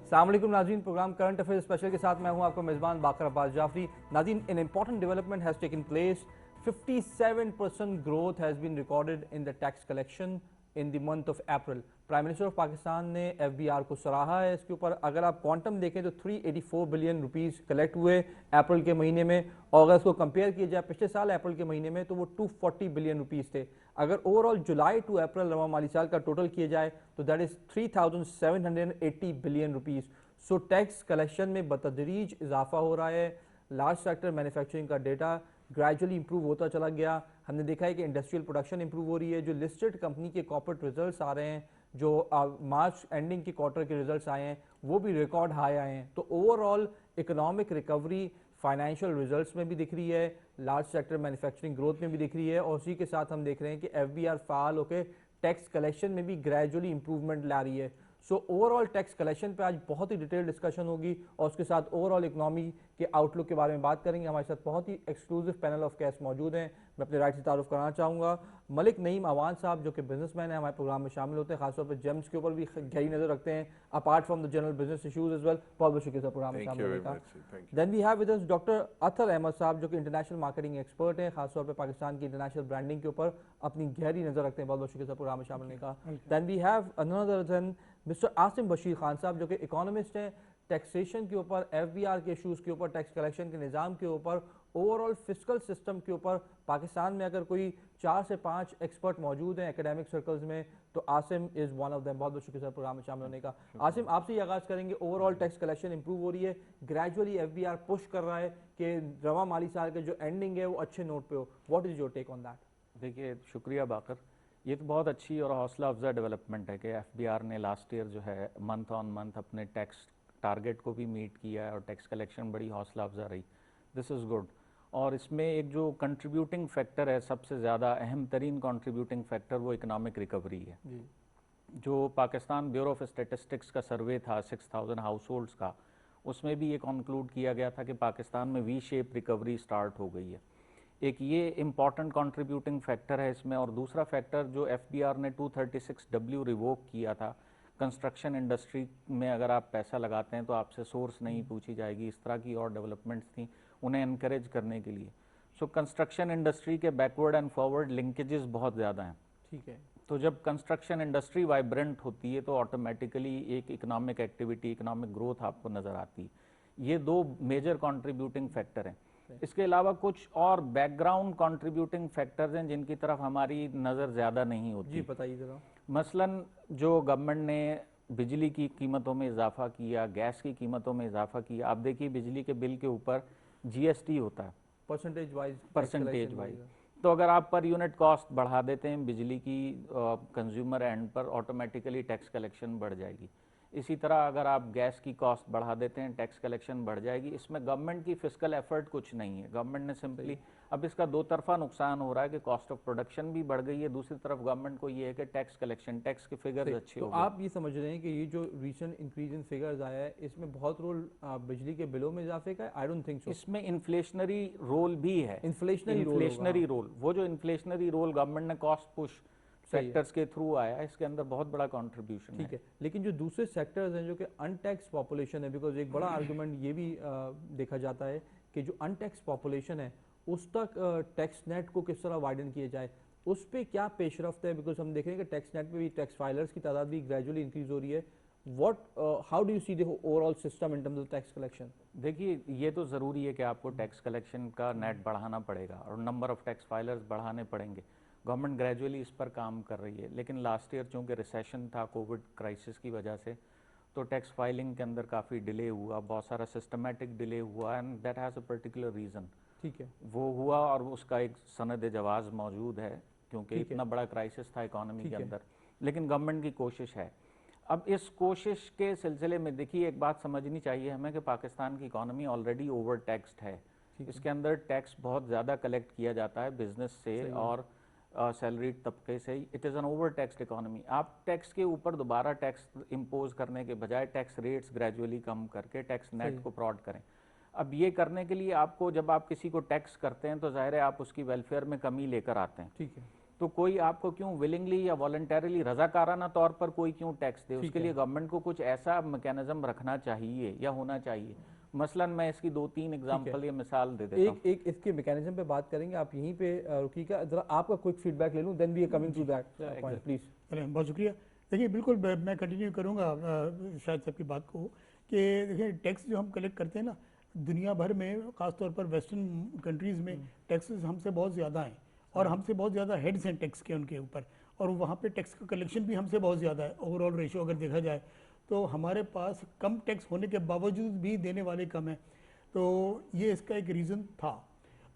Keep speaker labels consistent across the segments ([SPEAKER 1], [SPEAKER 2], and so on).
[SPEAKER 1] अस्सलाम वालेकुम नाज़रीन, प्रोग्राम करंट अफेयर स्पेशल के साथ मैं हूं आपका मेज़बान बाकर अब्बास जाफरी। नाज़रीन, an important development has taken place. 57% growth has been recorded in the tax collection in the month of April. Prime minister of Pakistan ने FBR को सराहा है। इसके ऊपर अगर आप क्वांटम देखें तो 384 बिलियन रुपीस कलेक्ट हुए अप्रैल के महीने में, और अगर इसको कंपेयर किया जाए पिछले साल अप्रैल के महीने में तो वो 240 बिलियन रुपीस थे। अगर ओवरऑल जुलाई टू अप्रैल रवा माली साल का टोटल किया जाए तो that is 3780 billion rupees. So tax collection में बतदरीज इजाफा हो रहा है। लार्ज सेक्टर मैन्युफैक्चरिंग का डेटा ग्रेजुअली इंप्रूव होता चला गया। हमने देखा है कि इंडस्ट्रियल प्रोडक्शन इंप्रूव हो रही है। जो लिस्टेड कंपनी के कॉर्पोरेट रिजल्ट्स आ रहे हैं, जो मार्च एंडिंग के क्वार्टर के रिजल्ट्स आए हैं, वो भी रिकॉर्ड हाई आए हैं। तो overall economic recovery financial results में भी दिख रही है, लार्ज सेक्टर मैन्युफैक्चरिंग ग्रोथ में भी दिख रही है, और उसी के साथ हम देख रहे हैं कि FBR फाल होकर टैक्स कलेक्शन में भी ग्रेजुअली इंप्रूवमेंट ला रही है। सो ओवरऑल टैक्स कलेक्शन पे आज बहुत ही डिटेल डिस्कशन होगी और उसके साथ ओवरऑल इकोनॉमी के आउटलुक के बारे में बात करेंगे। हमारे साथ बहुत ही एक्सक्लूसिव पैनल ऑफ गेस्ट मौजूद हैं। मैं अपने राइट से तारुफ कराना चाहूँगा मलिक नईम अवान साहब, जो कि बिजनेसमैन हैं, हमारे प्रोग्राम में शामिल होते हैं, खासतौर पर जेम्स के ऊपर भी गहरी नजर रखते हैं, apart from the general business issues as well. बहुत बहुत शुक्रिया सर प्रोग्राम में शामिल होने का। Then we have with us doctor Athar Ahmad sahab, जो कि इंटरनेशनल मार्केटिंग एक्सपर्ट हैं, खासतौर पर पाकिस्तान की इंटरनेशनल ब्रांडिंग के ऊपर अपनी गहरी नजर रखते हैं। बहुत बहुत शुक्रिया सर प्रोग्राम में शामिल होने का। Then we have another then mister Asim Bashir Khan sahab, जो कि इकोनॉमिस्ट हैं, टैक्सेशन के ऊपर, FBR के इशूज़ के ऊपर, टैक्स कलेक्शन के निज़ाम के ऊपर, ओवरऑल फिस्कल सिस्टम के ऊपर पाकिस्तान में अगर कोई 4 से 5 एक्सपर्ट मौजूद हैं एकेडमिक सर्कल्स में तो Asim is one of them. बहुत बहुत शुक्रिया सर प्रोग्राम में शामिल होने का। आसिम, आपसे ही आगाज़ करेंगे। ओवरऑल टैक्स कलेक्शन इंप्रूव हो रही है, ग्रेजुअली FBR पुश कर रहा है कि रवा माली साल के जो एंडिंग है वो अच्छे नोट पे हो। What is your take on that?
[SPEAKER 2] देखिए, शुक्रिया बाकर। ये तो बहुत अच्छी और हौसला अफजा डेवलपमेंट है कि FBR ने लास्ट ईयर जो है मंथ ऑन मंथ अपने टैक्स टारगेट को भी मीट किया है और टैक्स कलेक्शन बड़ी हौसला अफजा रही। This is good. और इसमें एक जो कंट्रीब्यूटिंग फैक्टर है, सबसे ज़्यादा अहम तरीन कंट्रीब्यूटिंग फैक्टर, वो इकोनॉमिक रिकवरी है। जो पाकिस्तान ब्यूरो ऑफ स्टेटिस्टिक्स का सर्वे था 6000 हाउस होल्ड्स का, उसमें भी ये कंक्लूड किया गया था कि पाकिस्तान में वी शेप रिकवरी स्टार्ट हो गई है। एक ये इम्पॉर्टेंट कंट्रीब्यूटिंग फैक्टर है इसमें। और दूसरा फैक्टर जो FBR ने 236W रिवोक किया था, कंस्ट्रक्शन इंडस्ट्री में अगर आप पैसा लगाते हैं तो आपसे सोर्स नहीं पूछी जाएगी, इस तरह की और डेवलपमेंट्स थी उन्हें इनकरेज करने के लिए। सो कंस्ट्रक्शन इंडस्ट्री के बैकवर्ड एंड फॉरवर्ड लिंकेजेस बहुत ज़्यादा हैं।
[SPEAKER 1] ठीक है।
[SPEAKER 2] तो जब कंस्ट्रक्शन इंडस्ट्री वाइब्रेंट होती है तो ऑटोमेटिकली एक इकोनॉमिक एक्टिविटी, इकोनॉमिक ग्रोथ आपको नज़र आती है। ये दो मेजर कंट्रीब्यूटिंग फैक्टर हैं। इसके अलावा कुछ और बैकग्राउंड कंट्रीब्यूटिंग फैक्टर्स हैं जिनकी तरफ हमारी नज़र ज़्यादा नहीं होती।
[SPEAKER 1] जी बताइए ज़रा।
[SPEAKER 2] मसलन जो गवर्नमेंट ने बिजली की कीमतों में इजाफा किया, गैस की कीमतों में इजाफा किया। आप देखिए बिजली के बिल के ऊपर GST होता है परसेंटेज वाइज। तो अगर आप पर यूनिट कॉस्ट बढ़ा देते हैं बिजली की कंज्यूमर एंड पर, ऑटोमेटिकली टैक्स कलेक्शन बढ़ जाएगी। इसी तरह अगर आप गैस की कॉस्ट बढ़ा देते हैं, टैक्स कलेक्शन बढ़ जाएगी। इसमें गवर्नमेंट की फिस्कल एफर्ट कुछ नहीं है। गवर्नमेंट ने सिंपली, अब इसका दो तरफा नुकसान हो रहा है कि कॉस्ट ऑफ प्रोडक्शन भी बढ़ गई है, दूसरी तरफ गवर्नमेंट को ये है कि टैक्स कलेक्शन, टैक्स के फिगर्स अच्छे हो गए।
[SPEAKER 1] आप ये समझ रहे हैं कि ये जो रीसेंट इंक्रीज इन फिगर्स आया है इसमें बहुत रोल बिजली के बिलों में इजाफे का है? I don't think so.
[SPEAKER 2] इसमें इन्फ्लेशनरी रोल भी है। इन्फ्लेशनरी रोल, वो जो इन्फ्लेशनरी रोल गवर्नमेंट ने कॉस्ट पुश सेक्टर्स के थ्रू आया, इसके अंदर बहुत बड़ा कंट्रीब्यूशन है।
[SPEAKER 1] ठीक है, लेकिन जो दूसरे सेक्टर्स हैं जो कि अनटैक्स पॉपुलेशन है, बिकॉज एक बड़ा आर्गुमेंट ये भी देखा जाता है कि जो अनटैक्स पॉपुलेशन है उस तक टैक्स नेट को किस तरह वाइडन किया जाए, उस पर क्या पेशरफ्त है? बिकॉज हम देख रहे हैं कि टैक्स नेट पे भी टैक्स फाइलर्स की तादाद भी ग्रेजुअली इंक्रीज हो रही है। How do you see the overall system in terms of tax collection?
[SPEAKER 2] देखिए, ये तो ज़रूरी है कि आपको टैक्स कलेक्शन का नेट बढ़ाना पड़ेगा और नंबर ऑफ टैक्स फाइलर्स बढ़ाने पड़ेंगे। गवर्नमेंट ग्रेजुअली इस पर काम कर रही है, लेकिन लास्ट ईयर चूँकि रिसेशन था कोविड क्राइसिस की वजह से, तो टैक्स फाइलिंग के अंदर काफ़ी डिले हुआ, बहुत सारा सिस्टमेटिक डिले हुआ, and that has a particular reason.
[SPEAKER 1] ठीक है,
[SPEAKER 2] वो हुआ और उसका एक सनद जवाज़ मौजूद है, क्योंकि इतना बड़ा क्राइसिस था इकॉनमी के अंदर। लेकिन गवर्नमेंट की कोशिश है। अब इस कोशिश के सिलसिले में देखिए, एक बात समझनी चाहिए हमें कि पाकिस्तान की इकॉनमी ऑलरेडी ओवर टैक्सड है। इसके अंदर टैक्स बहुत ज़्यादा कलेक्ट किया जाता है बिजनेस से और सैलरीड तबके से। It is an over taxed economy. आप टैक्स के ऊपर दोबारा टैक्स इम्पोज करने के बजाय टैक्स रेट्स ग्रेजुअली कम करके टैक्स नेट को प्रॉड करें। अब ये करने के लिए आपको, जब आप किसी को टैक्स करते हैं तो ज़ाहिर है आप उसकी वेलफेयर में कमी लेकर आते हैं।
[SPEAKER 1] ठीक है।
[SPEAKER 2] तो कोई आपको क्यों विलिंगली या वॉलंटरीली रजाकाराना तौर पर कोई क्यों टैक्स दे? उसके लिए गवर्नमेंट को कुछ ऐसा मैकेनिज्म रखना चाहिए या होना चाहिए। मसलन मैं इसकी 2-3 एग्जांपल या मिसाल दे देता हूँ।
[SPEAKER 1] एक इसके मैकेनिज्म पे बात करेंगे, आप यहीं पे रुकिएगा, जरा आपका क्विक फीडबैक ले लूं, then we are coming to that point please.
[SPEAKER 3] चलें, बहुत शुक्रिया। देखिए बिल्कुल मैं कंटिन्यू करूँगा शायद सबकी बात को कि देखिए टैक्स जो हम कलेक्ट करते हैं ना, दुनिया भर में ख़ासतौर पर वेस्टर्न कंट्रीज़ में टैक्सेस हमसे बहुत ज़्यादा हैं और हमसे बहुत ज़्यादा हेड्स हैं टैक्स के उनके ऊपर, और वहाँ पे टैक्स का कलेक्शन भी हमसे बहुत ज़्यादा है। ओवरऑल रेशो अगर देखा जाए तो हमारे पास कम टैक्स होने के बावजूद भी देने वाले कम हैं, तो ये इसका एक रीज़न था।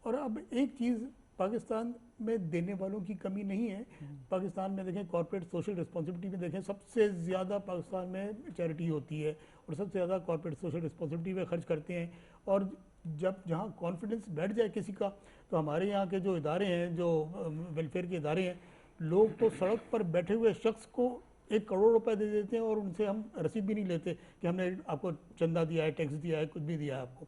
[SPEAKER 3] और अब एक चीज़, पाकिस्तान में देने वालों की कमी नहीं है। पाकिस्तान में देखें कॉर्पोरेट सोशल रिस्पॉन्सिबिलिटी में देखें सबसे ज़्यादा पाकिस्तान में चैरिटी होती है और सबसे ज़्यादा कॉर्पोरेट सोशल रिस्पॉन्सिबिलिटी में खर्च करते हैं। और जब जहाँ कॉन्फिडेंस बैठ जाए किसी का, तो हमारे यहाँ के जो इदारे हैं, जो वेलफेयर के इदारे हैं, लोग तो सड़क पर बैठे हुए शख्स को 1 करोड़ रुपए दे देते हैं और उनसे हम रसीद भी नहीं लेते कि हमने आपको चंदा दिया है, टैक्स दिया है, कुछ भी दिया है आपको।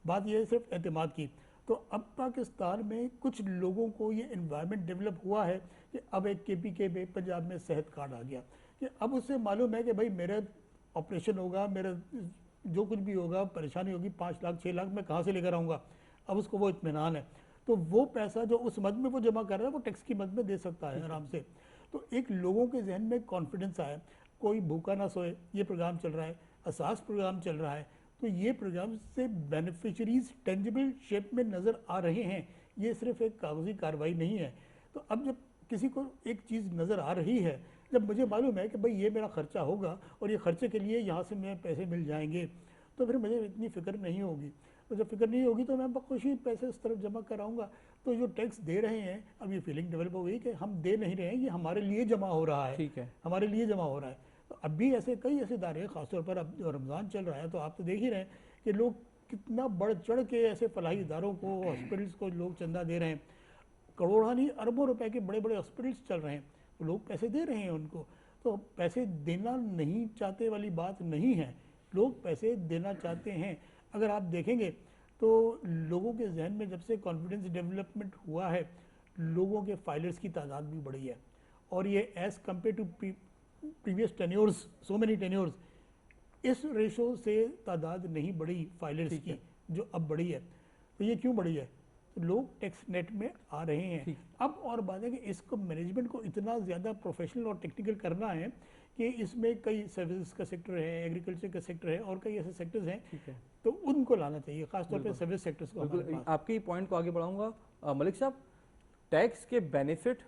[SPEAKER 3] बात यह है सिर्फ एतमाद की। तो अब पाकिस्तान में कुछ लोगों को ये इन्वायरमेंट डेवलप हुआ है कि अब एक KPK में पंजाब में सेहत कार्ड आ गया कि अब उससे मालूम है कि भाई मेरा ऑपरेशन होगा, मेरा जो कुछ भी होगा, परेशानी होगी, 5 लाख 6 लाख मैं कहाँ से लेकर आऊँगा। अब उसको वो इत्मीनान है, तो वो पैसा जो उस मद में वो जमा कर रहा है वो टैक्स की मद में दे सकता है आराम से। तो एक लोगों के जहन में कॉन्फिडेंस आया, कोई भूखा ना सोए, ये प्रोग्राम चल रहा है, असास प्रोग्राम चल रहा है, तो ये प्रोग्राम से बेनिफिशरीज टेंजिबल शेप में नज़र आ रहे हैं, ये सिर्फ एक कागजी कार्रवाई नहीं है। तो अब जब किसी को एक चीज़ नज़र आ रही है, जब मुझे मालूम है कि भाई ये मेरा खर्चा होगा और ये खर्चे के लिए यहाँ से मैं पैसे मिल जाएंगे, तो फिर मुझे इतनी फ़िक्र नहीं होगी। तो जब फिक्र नहीं होगी तो मैं बखुशी पैसे उस तरफ जमा कराऊंगा। तो जो टैक्स दे रहे हैं, अब ये फीलिंग डेवलप हो गई कि हम दे नहीं रहे हैं, ये हमारे लिए जमा हो रहा है,
[SPEAKER 1] ठीक है,
[SPEAKER 3] हमारे लिए जमा हो रहा है। तो अब भी ऐसे कई ऐसे इदारे हैं, खासतौर पर अब जो रमज़ान चल रहा है तो आप तो देख ही रहे हैं कि लोग कितना बढ़ चढ़ के ऐसे फलाही इदारों को, हॉस्पिटल्स को लोग चंदा दे रहे हैं। करोड़ों नहीं अरबों रुपए के बड़े बड़े हॉस्पिटल्स चल रहे हैं, तो लोग पैसे दे रहे हैं उनको। तो पैसे देना नहीं चाहते वाली बात नहीं है, लोग पैसे देना चाहते हैं। अगर आप देखेंगे तो लोगों के जहन में जब से कॉन्फिडेंस डेवलपमेंट हुआ है, लोगों के फाइलर्स की तादाद भी बढ़ी है। और ये as compare to previous tenures, so many tenures, इस रेशो से तादाद नहीं बढ़ी फाइलर्स की, जो अब बढ़ी है। तो ये क्यों बढ़ी है? तो लोग टैक्स नेट में आ रहे हैं। अब और बात है कि इसको मैनेजमेंट को इतना ज़्यादा प्रोफेशनल और टेक्निकल करना है कि इसमें कई सर्विसेज का सेक्टर है, एग्रीकल्चर का सेक्टर है और कई ऐसे सेक्टर्स हैं, तो उनको लाना चाहिए, खासतौर पे सर्विस सेक्टर्स को हमारे पास।
[SPEAKER 1] आपके पॉइंट को आगे बढ़ाऊंगा मलिक साहब। टैक्स के बेनिफिट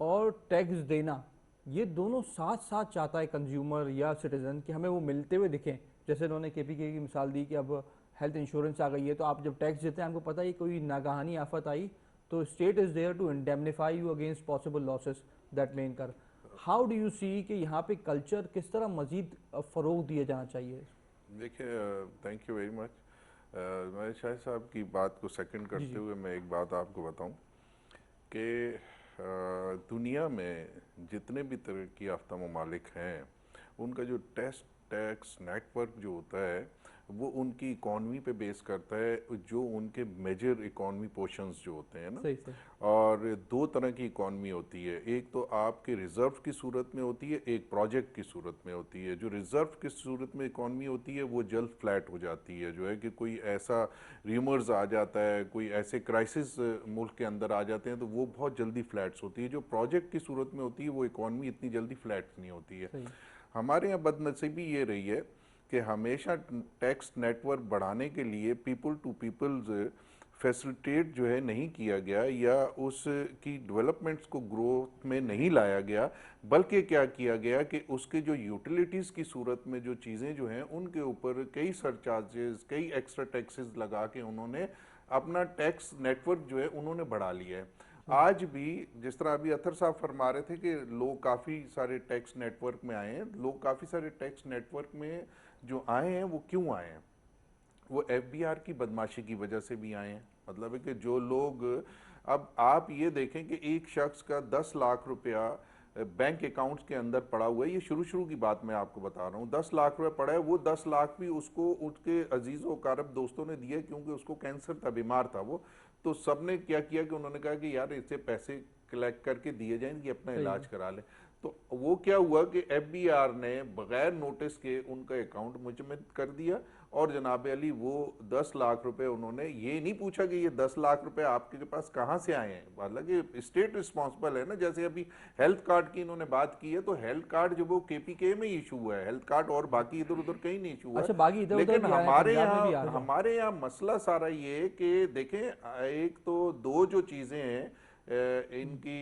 [SPEAKER 1] और टैक्स देना, ये दोनों साथ साथ चाहता है कंज्यूमर या सिटीजन कि हमें वो मिलते हुए दिखें। जैसे उन्होंने KPK की मिसाल दी कि अब हेल्थ इंश्योरेंस आ गई है, तो आप जब टैक्स देते हैं आपको पता है कोई नागाहानी आफत आई तो state is there to indemnify you against possible losses that may incur. How do you see कि यहाँ पे कल्चर किस तरह मजीद फ़रोग दिया जाना चाहिए?
[SPEAKER 4] देखिए, थैंक यू वेरी मच। मैं शाह साहब की बात को सेकंड करते हुए मैं एक बात आपको बताऊं कि दुनिया में जितने भी तरक्की याफ्ता ममालिक हैं, उनका जो टैक्स नेटवर्क जो होता है वो उनकी इकॉनमी पे बेस करता है, जो उनके मेजर इकॉनमी पोर्शंस जो होते हैं ना।
[SPEAKER 1] सही सही।
[SPEAKER 4] और 2 तरह की इकॉनमी होती है, एक तो आपके रिजर्व की सूरत में होती है, एक प्रोजेक्ट की सूरत में होती है। जो रिजर्व की सूरत में इकॉनमी होती है वो जल्द फ्लैट हो जाती है, जो है कि कोई ऐसा र्यूमर्स आ जाता है, कोई ऐसे क्राइसिस मुल्क के अंदर आ जाते हैं तो वो बहुत जल्दी फ्लैट्स होती है। जो प्रोजेक्ट की सूरत में होती है वो इकॉनमी इतनी जल्दी फ्लैट्स नहीं होती है। हमारे यहाँ बदनसीबी ये रही है कि हमेशा टैक्स नेटवर्क बढ़ाने के लिए पीपल टू पीपल्स फैसिलिटेट जो है नहीं किया गया या उसकी डेवलपमेंट्स को ग्रोथ में नहीं लाया गया, बल्कि क्या किया गया कि उसके जो यूटिलिटीज़ की सूरत में जो चीज़ें जो हैं उनके ऊपर कई सरचार्जेस, कई एक्स्ट्रा टैक्सेस लगा के उन्होंने अपना टैक्स नेटवर्क जो है उन्होंने बढ़ा लिया है। आज भी जिस तरह अभी अतर साहब फरमा रहे थे कि लोग काफ़ी सारे टैक्स नेटवर्क में आए हैं, लोग काफ़ी सारे टैक्स नेटवर्क में जो आए हैं वो क्यों आए हैं? वो FBR की बदमाशी की वजह से भी आए हैं। मतलब है कि जो लोग, अब आप ये देखें कि एक शख्स का 10 लाख रुपया बैंक अकाउंट्स के अंदर पड़ा हुआ है। ये शुरू की बात मैं आपको बता रहा हूँ। 10 लाख रुपए पड़ा है, वो 10 लाख भी उसको उसके अजीज़ों कारब दोस्तों ने दिए क्योंकि उसको कैंसर था, बीमार था वो। तो सबने क्या किया कि उन्होंने कहा कि यार इससे पैसे कलेक्ट करके दिए जाएंगे, अपना इलाज करा ले। तो वो क्या हुआ कि एफबीआर ने बगैर नोटिस के उनका अकाउंट मुजम्मद कर दिया और जनाब अली वो 10 लाख रुपए, उन्होंने ये नहीं पूछा कि ये 10 लाख रुपए आपके पास कहाँ से आए हैं। हालांकि स्टेट रिस्पॉन्सिबल है ना, जैसे अभी हेल्थ कार्ड की इन्होंने बात की है, तो हेल्थ कार्ड जो वो केपीके में इशू हुआ है, हेल्थ कार्ड, और बाकी इधर उधर कहीं नहीं इशू हुआ।
[SPEAKER 1] अच्छा, बाकी इधर उधर
[SPEAKER 4] लेकिन
[SPEAKER 1] भी आ रहे हैं,
[SPEAKER 4] हमारे यहाँ मसला सारा ये कि देखें, एक तो दो जो चीजें हैं इनकी,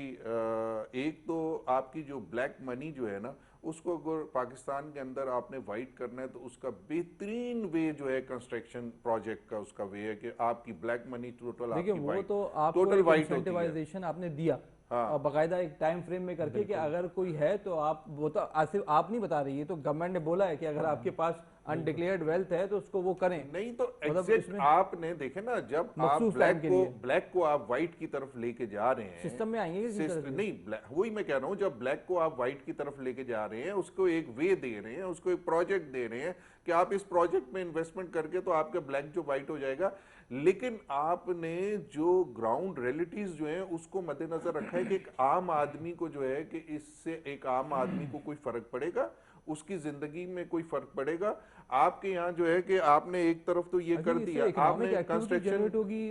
[SPEAKER 4] एक तो आपकी जो ब्लैक मनी जो है ना, उसको अगर पाकिस्तान के अंदर आपने वाइट करना है तो उसका बेहतरीन वे जो है कंस्ट्रक्शन प्रोजेक्ट का उसका वे है कि आपकी ब्लैक मनी टोटल
[SPEAKER 1] देखिए
[SPEAKER 4] आपकी
[SPEAKER 1] वो
[SPEAKER 4] वाइट,
[SPEAKER 1] तो आपको
[SPEAKER 4] टोटल
[SPEAKER 1] एक
[SPEAKER 4] वाइट होती है।
[SPEAKER 1] इंसेंटिवाइजेशन आपने दिया
[SPEAKER 4] हाँ।
[SPEAKER 1] और बाकायदा एक टाइम फ्रेम में करके कि अगर कोई है तो आप, वो तो सिर्फ आप नहीं बता रही है, तो गवर्नमेंट ने बोला है कि अगर आपके पास अनडिक्लेयर्ड वेल्थ है तो उसको वो करें।
[SPEAKER 4] नहीं तो
[SPEAKER 1] मतलब
[SPEAKER 4] एग्जैक्ट
[SPEAKER 1] इसमें
[SPEAKER 4] आपने देखे ना, जब आप
[SPEAKER 1] मखसूस टाइम के लिए
[SPEAKER 4] ब्लैक को आप व्हाइट की तरफ लेके जा रहे हैं,
[SPEAKER 1] सिस्टम में आएंगे किसी तरह से?
[SPEAKER 4] नहीं, वही मैं कह रहा हूँ, जब ब्लैक को आप व्हाइट की तरफ लेके जा रहे हैं, उसको एक वे दे रहे हैं, उसको एक प्रोजेक्ट दे रहे हैं कि आप इस प्रोजेक्ट में इन्वेस्टमेंट करके तो आपका ब्लैक जो व्हाइट हो जाएगा। लेकिन आपने जो ग्राउंड रियलिटीज जो है उसको मद्देनजर रखा है कि एक आम आदमी को जो है कि इससे एक आम आदमी को कोई फर्क पड़ेगा, उसकी जिंदगी में कोई फर्क पड़ेगा। आपके यहाँ जो है कि आपने एक तरफ तो ये कर दिया, आपने कंस्ट्रक्शन
[SPEAKER 1] होगी,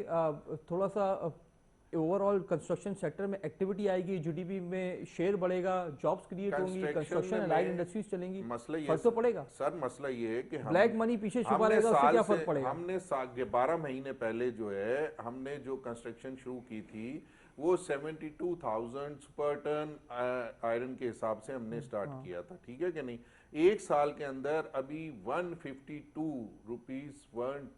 [SPEAKER 1] थोड़ा सा ओवरऑल कंस्ट्रक्शन सेक्टर में एक्टिविटी आएगी, जीडीपी में शेयर बढ़ेगा, जॉब्स क्रिएट होंगी, कंस्ट्रक्शन एलाइड इंडस्ट्रीज चलेंगी,
[SPEAKER 4] मसला ये
[SPEAKER 1] फर्क तो पड़ेगा
[SPEAKER 4] सर, मसला ये है कि
[SPEAKER 1] ब्लैक मनी पीछे छुपा रहेगा, उससे क्या फर्क पड़ेगा?
[SPEAKER 4] हमने 12 महीने पहले जो है हमने जो कंस्ट्रक्शन शुरू की थी वो 72,000 पर टन आयरन के हिसाब से हमने स्टार्ट किया था, ठीक है कि नहीं। एक साल के अंदर अभी 152 रुपीस पर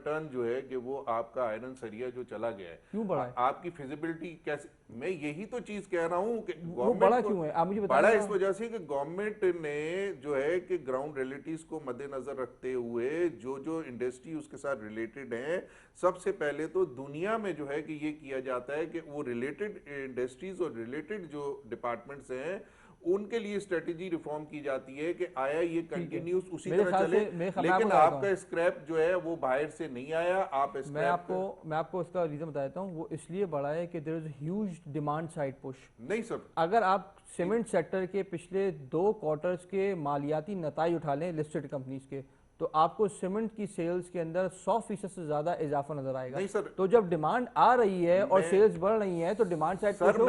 [SPEAKER 4] टन जो है कि वो आपका आयरन सरिया जो चला गया है।
[SPEAKER 1] क्यों बढ़ा है?
[SPEAKER 4] आपकी फिजिबिलिटी कैसे, मैं यही तो चीज कह रहा हूँ कि
[SPEAKER 1] वो बड़ा क्यों है, आप मुझे बताइए।
[SPEAKER 4] बड़ा इस वजह से कि गवर्नमेंट ने जो है कि ग्राउंड रियलिटीज को मद्देनजर रखते हुए जो जो इंडस्ट्री उसके साथ रिलेटेड है, सबसे पहले तो दुनिया में जो है कि ये किया जाता है कि वो रिलेटेड इंडस्ट्रीज और रिलेटेड जो डिपार्टमेंट्स हैं उनके लिए स्ट्रेटेजी रिफॉर्म की जाती है कि आया ये कंटिन्यूस उसी तरह चले, लेकिन आपका स्क्रैप जो है वो बाहर से नहीं आया। आप
[SPEAKER 1] मैं आपको इसका रीजन बताता हूँ। वो इसलिए बढ़ा है कि there is huge demand side push.
[SPEAKER 4] नहीं सर,
[SPEAKER 1] अगर आप सीमेंट सेक्टर के पिछले 2 क्वार्टर्स के मालियाती नताइज उठा लें लिस्टेड कंपनीज के, तो आपको सीमेंट की सेल्स के अंदर 100% से ज्यादा इजाफा नजर आएगा।
[SPEAKER 4] नहीं सर,
[SPEAKER 1] तो जब डिमांड आ रही है और सेल्स बढ़ रही है तो डिमांड साइड
[SPEAKER 4] सर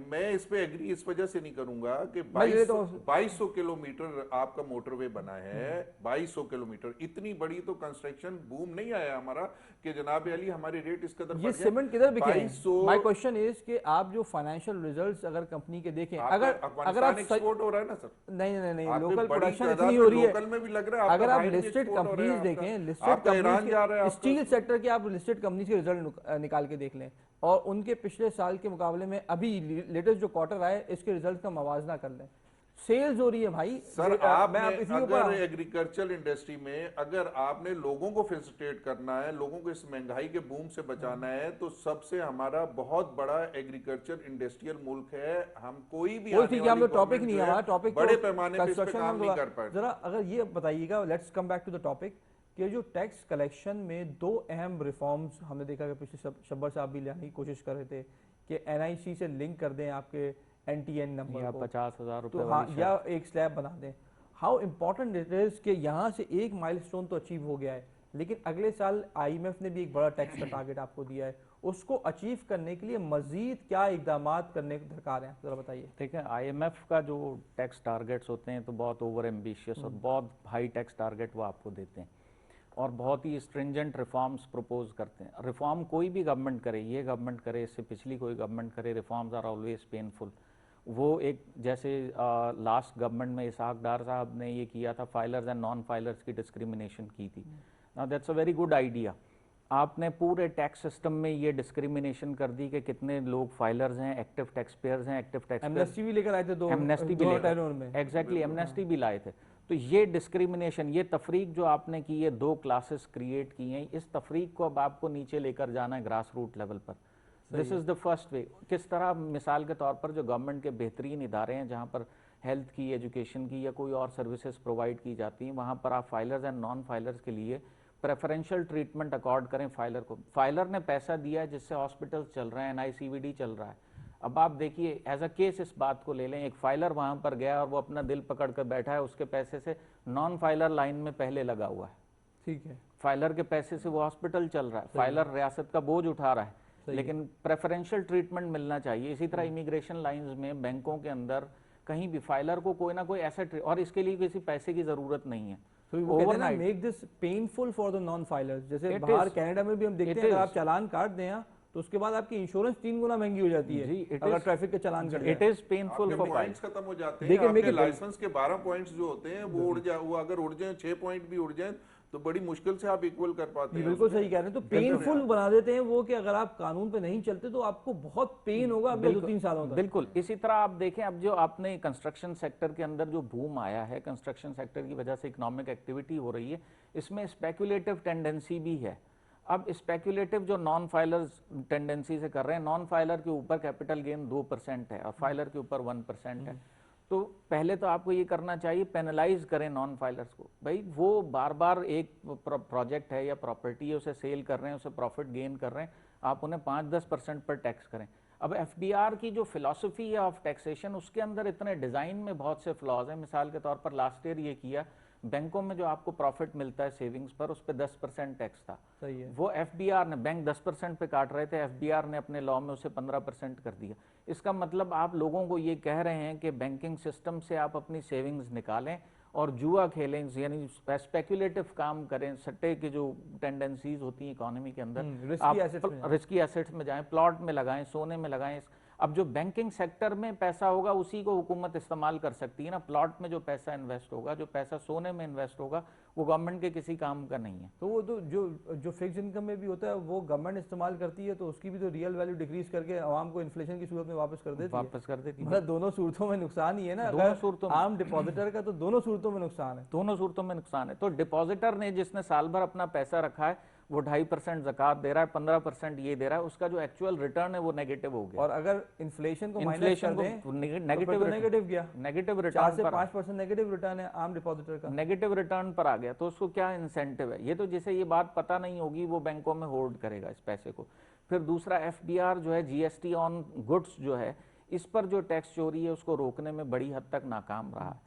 [SPEAKER 4] मैं इस पे एग्री इस वजह से नहीं करूंगा कि 2200 किलोमीटर आपका मोटरवे बना है, 2200 किलोमीटर, इतनी बड़ी तो कंस्ट्रक्शन बूम नहीं आया हमारा कि जनाब अली हमारे रेट इस कदर
[SPEAKER 1] ये सीमेंट किधर बिके हैं? माय क्वेश्चन इज कि आप जो फाइनेंशियल रिजल्ट्स अगर कंपनी के देखें, अगर आप
[SPEAKER 4] एक्सपोर्ट हो रहा है ना सर,
[SPEAKER 1] नहीं लोकल प्रोडक्शन इतनी हो रही है,
[SPEAKER 4] लोकल में भी लग रहा है।
[SPEAKER 1] अगर आप लिस्टेड कंपनीज देखें, लिस्टेड कंपनीज, स्टील सेक्टर के आप लिस्टेड कंपनीज के रिजल्ट निकाल के देख लें और उनके पिछले साल के मुकाबले में अभी लेटेस्ट जो क्वार्टर आए इसके रिजल्ट का मवाजना कर लें, सेल्स हो रही है भाई।
[SPEAKER 4] सर अगर एग्रीकल्चर इंडस्ट्री में अगर आपने लोगों को फैसिलिटेट करना है, लोगों को इस महंगाई के बूम से बचाना है, तो सबसे हमारा बहुत बड़ा एग्रीकल्चर इंडस्ट्रियल मुल्क है। हम कोई भी
[SPEAKER 1] टॉपिक नहीं है हमारा, टॉपिक
[SPEAKER 4] बड़े पैमाने पे इस पे काम नहीं कर पाए।
[SPEAKER 1] जरा अगर ये बताइएगा, let's come back to the topic कि जो टैक्स कलेक्शन में 2 अहम रिफॉर्म्स हमने देखा कि पिछले शब्बर साहब भी लाने की कोशिश कर रहे थे कि NIC से लिंक कर दें आपके NTN नंबर
[SPEAKER 2] या
[SPEAKER 1] को
[SPEAKER 2] 50,000 रुपए
[SPEAKER 1] तो हाँ, या एक स्लैब बना दें। हाउ इम्पोर्टेंट इट इज कि यहाँ से एक माइलस्टोन तो अचीव हो गया है, लेकिन अगले साल IMF ने भी एक बड़ा टैक्स का टारगेट आपको दिया है, उसको अचीव करने के लिए मजीद क्या इकदाम करने की दरकार है, जरा बताइए।
[SPEAKER 2] ठीक है, IMF का जो टैक्स टारगेट्स होते हैं तो बहुत ओवर एम्बिशियस और बहुत हाई टैक्स टारगेट वो आपको देते हैं और बहुत ही स्ट्रिंजेंट रिफॉर्म्स प्रपोज करते हैं। रिफॉर्म कोई भी गवर्नमेंट करे, ये गवर्नमेंट करे, इससे पिछली कोई गवर्नमेंट करे, रिफॉर्म्स आर ऑलवेज पेनफुल। वो एक जैसे लास्ट गवर्नमेंट में इसहाक डार साहब ने ये किया था, फाइलर्स एंड नॉन फाइलर्स की डिस्क्रिमिनेशन की थी। Now that's a very good idea. आपने पूरे टैक्स सिस्टम में ये डिस्क्रिमिनेशन कर दी कि कितने लोग फाइलर्स हैं, एक्टिव टैक्स पेयर्स हैं, एक्टिव टैक्स
[SPEAKER 1] एमनेस्टी भी लेकर आए थे,
[SPEAKER 2] एमनेस्टी भी एग्जैक्टली एमनेस्टी भी लाए थे। तो ये डिस्क्रिमिनेशन, ये तफरीक जो आपने की है, 2 क्लासेस क्रिएट की हैं, इस तफरीक को अब आपको नीचे लेकर जाना है ग्रास रूट लेवल पर। This is the first way. किस तरह, मिसाल के तौर पर जो गवर्नमेंट के बेहतरीन इदारे हैं जहाँ पर हेल्थ की, एजुकेशन की या कोई और सर्विसेज प्रोवाइड की जाती हैं, वहाँ पर आप फाइलर्स एंड नॉन फाइलर्स के लिए प्रेफरेंशियल ट्रीटमेंट अकॉर्ड करें फाइलर को। फाइलर ने पैसा दिया है जिससे हॉस्पिटल्स चल रहे हैं, NICVD चल रहा है। अब आप देखिए एज अ केस इस बात को ले लें, एक फाइलर वहाँ पर गया और वो अपना दिल पकड़ कर बैठा है, उसके पैसे से नॉन फाइलर लाइन में पहले लगा हुआ है,
[SPEAKER 1] ठीक है,
[SPEAKER 2] फाइलर के पैसे से वो हॉस्पिटल चल रहा है, फाइलर रियासत का बोझ उठा रहा है, लेकिन प्रेफरेंशियल ट्रीटमेंट मिलना चाहिए। इसी तरह इमिग्रेशन लाइंस में, बैंकों के अंदर, कहीं भी फाइलर को कोई ना कोई ऐसा और इसके लिए किसी पैसे की जरूरत नहीं है।
[SPEAKER 1] तो वो कहते हैं ना, make this painful for the non filers. जैसे बाहर कनाडा में भी हम देखते हैं, अगर आप चालान काट दें तो उसके बाद आपकी इंश्योरेंस 3 गुना महंगी हो जाती है
[SPEAKER 2] जी,
[SPEAKER 1] अगर ट्रैफिक के चालान कर
[SPEAKER 2] it is painful for
[SPEAKER 4] points खत्म हो जाते हैं। आपके लाइसेंस के 12 पॉइंट्स जो होते हैं वो अगर उड़ जाए, 6 पॉइंट भी उड़ जाए तो बड़ी मुश्किल से आप इक्वल कर पाते हैं।
[SPEAKER 1] बिल्कुल सही कह रहे हैं। तो पेनफुल बना देते हैं वो कि अगर आप कानून पे नहीं चलते तो आपको बहुत पेन होगा अगले 2-3 सालों तक।
[SPEAKER 2] बिल्कुल। इसी तरह आप देखें, अब जो आपने कंस्ट्रक्शन सेक्टर के अंदर जो बूम आया है, कंस्ट्रक्शन सेक्टर की वजह से इकोनॉमिक एक्टिविटी हो रही है, इसमें स्पेकुलेटिव टेंडेंसी भी है। अब स्पेकुलेटिव जो नॉन फाइलर्स टेंडेंसी से कर रहे हैं, नॉन फाइलर के ऊपर कैपिटल गेन 2% है और फाइलर के ऊपर 1% है। तो पहले तो आपको ये करना चाहिए, पेनलाइज करें नॉन फाइलर्स को। भाई वो बार बार एक प्रोजेक्ट है या प्रॉपर्टी है, उसे सेल कर रहे हैं, उसे प्रॉफिट गेन कर रहे हैं, आप उन्हें 5-10% पर टैक्स करें। अब FBR की जो फिलॉसफी है ऑफ टैक्सेशन, उसके अंदर इतने डिज़ाइन में बहुत से फ्लॉज हैं। मिसाल के तौर पर लास्ट ईयर ये किया, बैंकों में जो आपको प्रॉफिट मिलता है सेविंग्स पर, उस पर 10% टैक्स था।
[SPEAKER 1] सही है।
[SPEAKER 2] वो FBR ने, बैंक 10% पे काट रहे थे, FBR ने अपने लॉ में उसे 15% कर दिया। इसका मतलब आप लोगों को ये कह रहे हैं कि बैंकिंग सिस्टम से आप अपनी सेविंग्स निकालें और जुआ खेलें, यानी स्पेकुलेटिव काम करें, सट्टे की जो टेंडेंसीज होती हैं इकोनॉमी के अंदर, आप रिस्की एसेट्स में जाएं, प्लॉट में लगाएं, सोने में लगाएं। अब जो बैंकिंग सेक्टर में पैसा होगा उसी को हुकूमत इस्तेमाल कर सकती है ना। प्लॉट में जो पैसा इन्वेस्ट होगा, जो पैसा सोने में इन्वेस्ट होगा, वो गवर्नमेंट के किसी काम का नहीं है।
[SPEAKER 1] तो वो तो जो फिक्स इनकम में भी होता है वो गवर्नमेंट इस्तेमाल करती है, तो उसकी भी तो रियल वैल्यू डिक्रीज करके आवाम को इन्फ्लेशन की सूरत में वापस कर देती है। मतलब दोनों सूरतों में नुकसान ही है ना। दोनों सूरतों में, आम डिपॉजिटर का तो दोनों सूरतों में नुकसान है।
[SPEAKER 2] दोनों सूरतों में नुकसान है। तो डिपॉजिटर ने, जिसने साल भर अपना पैसा रखा है, वो 2.5% ज़कात दे रहा है, 15% ये दे रहा है, उसका जो एक्चुअल रिटर्न है वो नेगेटिव हो गया।
[SPEAKER 1] और अगर इन्फ्लेशन को माइनस कर दें तो नेगेटिव गया,
[SPEAKER 2] नेगेटिव रिटर्न
[SPEAKER 1] 4 से 5% नेगेटिव रिटर्न है आम डिपॉजिटर का,
[SPEAKER 2] नेगेटिव रिटर्न पर आ गया। तो उसको क्या इंसेंटिव है? ये तो जिसे ये बात पता नहीं होगी वो बैंकों में होल्ड करेगा इस पैसे को। फिर दूसरा FBR जो है, GST ऑन गुड्स जो है, इस पर जो टैक्स चोरी है उसको रोकने में बड़ी हद तक नाकाम रहा है।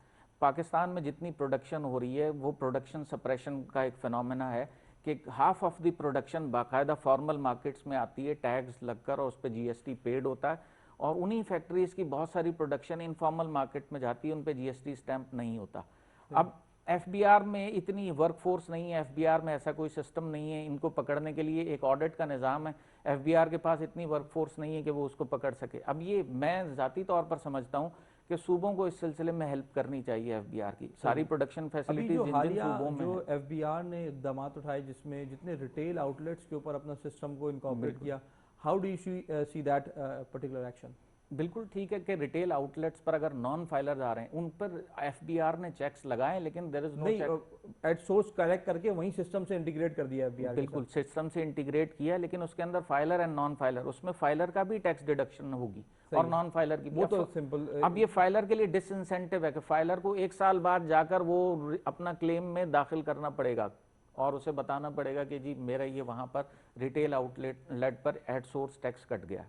[SPEAKER 2] पाकिस्तान में जितनी प्रोडक्शन हो रही है वो प्रोडक्शन सप्रेशन का एक फिनोमेना है कि हाफ ऑफ द प्रोडक्शन बाकायदा फॉर्मल मार्केट्स में आती है, टैक्स लगकर, और उस पर GST पेड होता है, और उन्हीं फैक्ट्रीज की बहुत सारी प्रोडक्शन इनफॉर्मल मार्केट में जाती है, उन पे GST स्टैंप नहीं होता। अब FBR में इतनी वर्कफोर्स नहीं है, FBR में ऐसा कोई सिस्टम नहीं है, इनको पकड़ने के लिए एक ऑडिट का निज़ाम है, FBR के पास इतनी वर्कफोर्स नहीं है कि वो उसको पकड़ सके। अब ये मैं ज़ाती तौर पर समझता हूँ कि सूबों को इस सिलसिले में हेल्प करनी चाहिए FBR की। सारी प्रोडक्शन फैसिलिटीज जिन सूबों में
[SPEAKER 1] जो FBR ने इक़दाम उठाए, जिसमें जितने रिटेल आउटलेट्स के ऊपर अपना सिस्टम को इनकॉर्पोरेट किया, how do you see that particular action?
[SPEAKER 2] बिल्कुल ठीक है कि रिटेल आउटलेट्स पर अगर नॉन फाइलर्स आ रहे हैं उन पर FBR ने चेक्स लगाए, लेकिन there is no check.
[SPEAKER 1] At source collect करके वहीं सिस्टम से इंटीग्रेट कर दिया FBR।
[SPEAKER 2] बिल्कुल सिस्टम से इंटीग्रेट किया, लेकिन उसके अंदर फाइलर एंड नॉन फाइलर, उसमें फाइलर का भी टैक्स डिडक्शन होगी और नॉन फाइलर की भी।
[SPEAKER 1] वो तो सिंपल।
[SPEAKER 2] अब ये फाइलर के लिए डिसइंसेंटिव है कि फाइलर को 1 साल बाद जाकर वो अपना क्लेम में दाखिल करना पड़ेगा और उसे बताना पड़ेगा कि जी मेरा ये वहाँ पर रिटेल आउटलेट पर एट सोर्स टैक्स कट गया।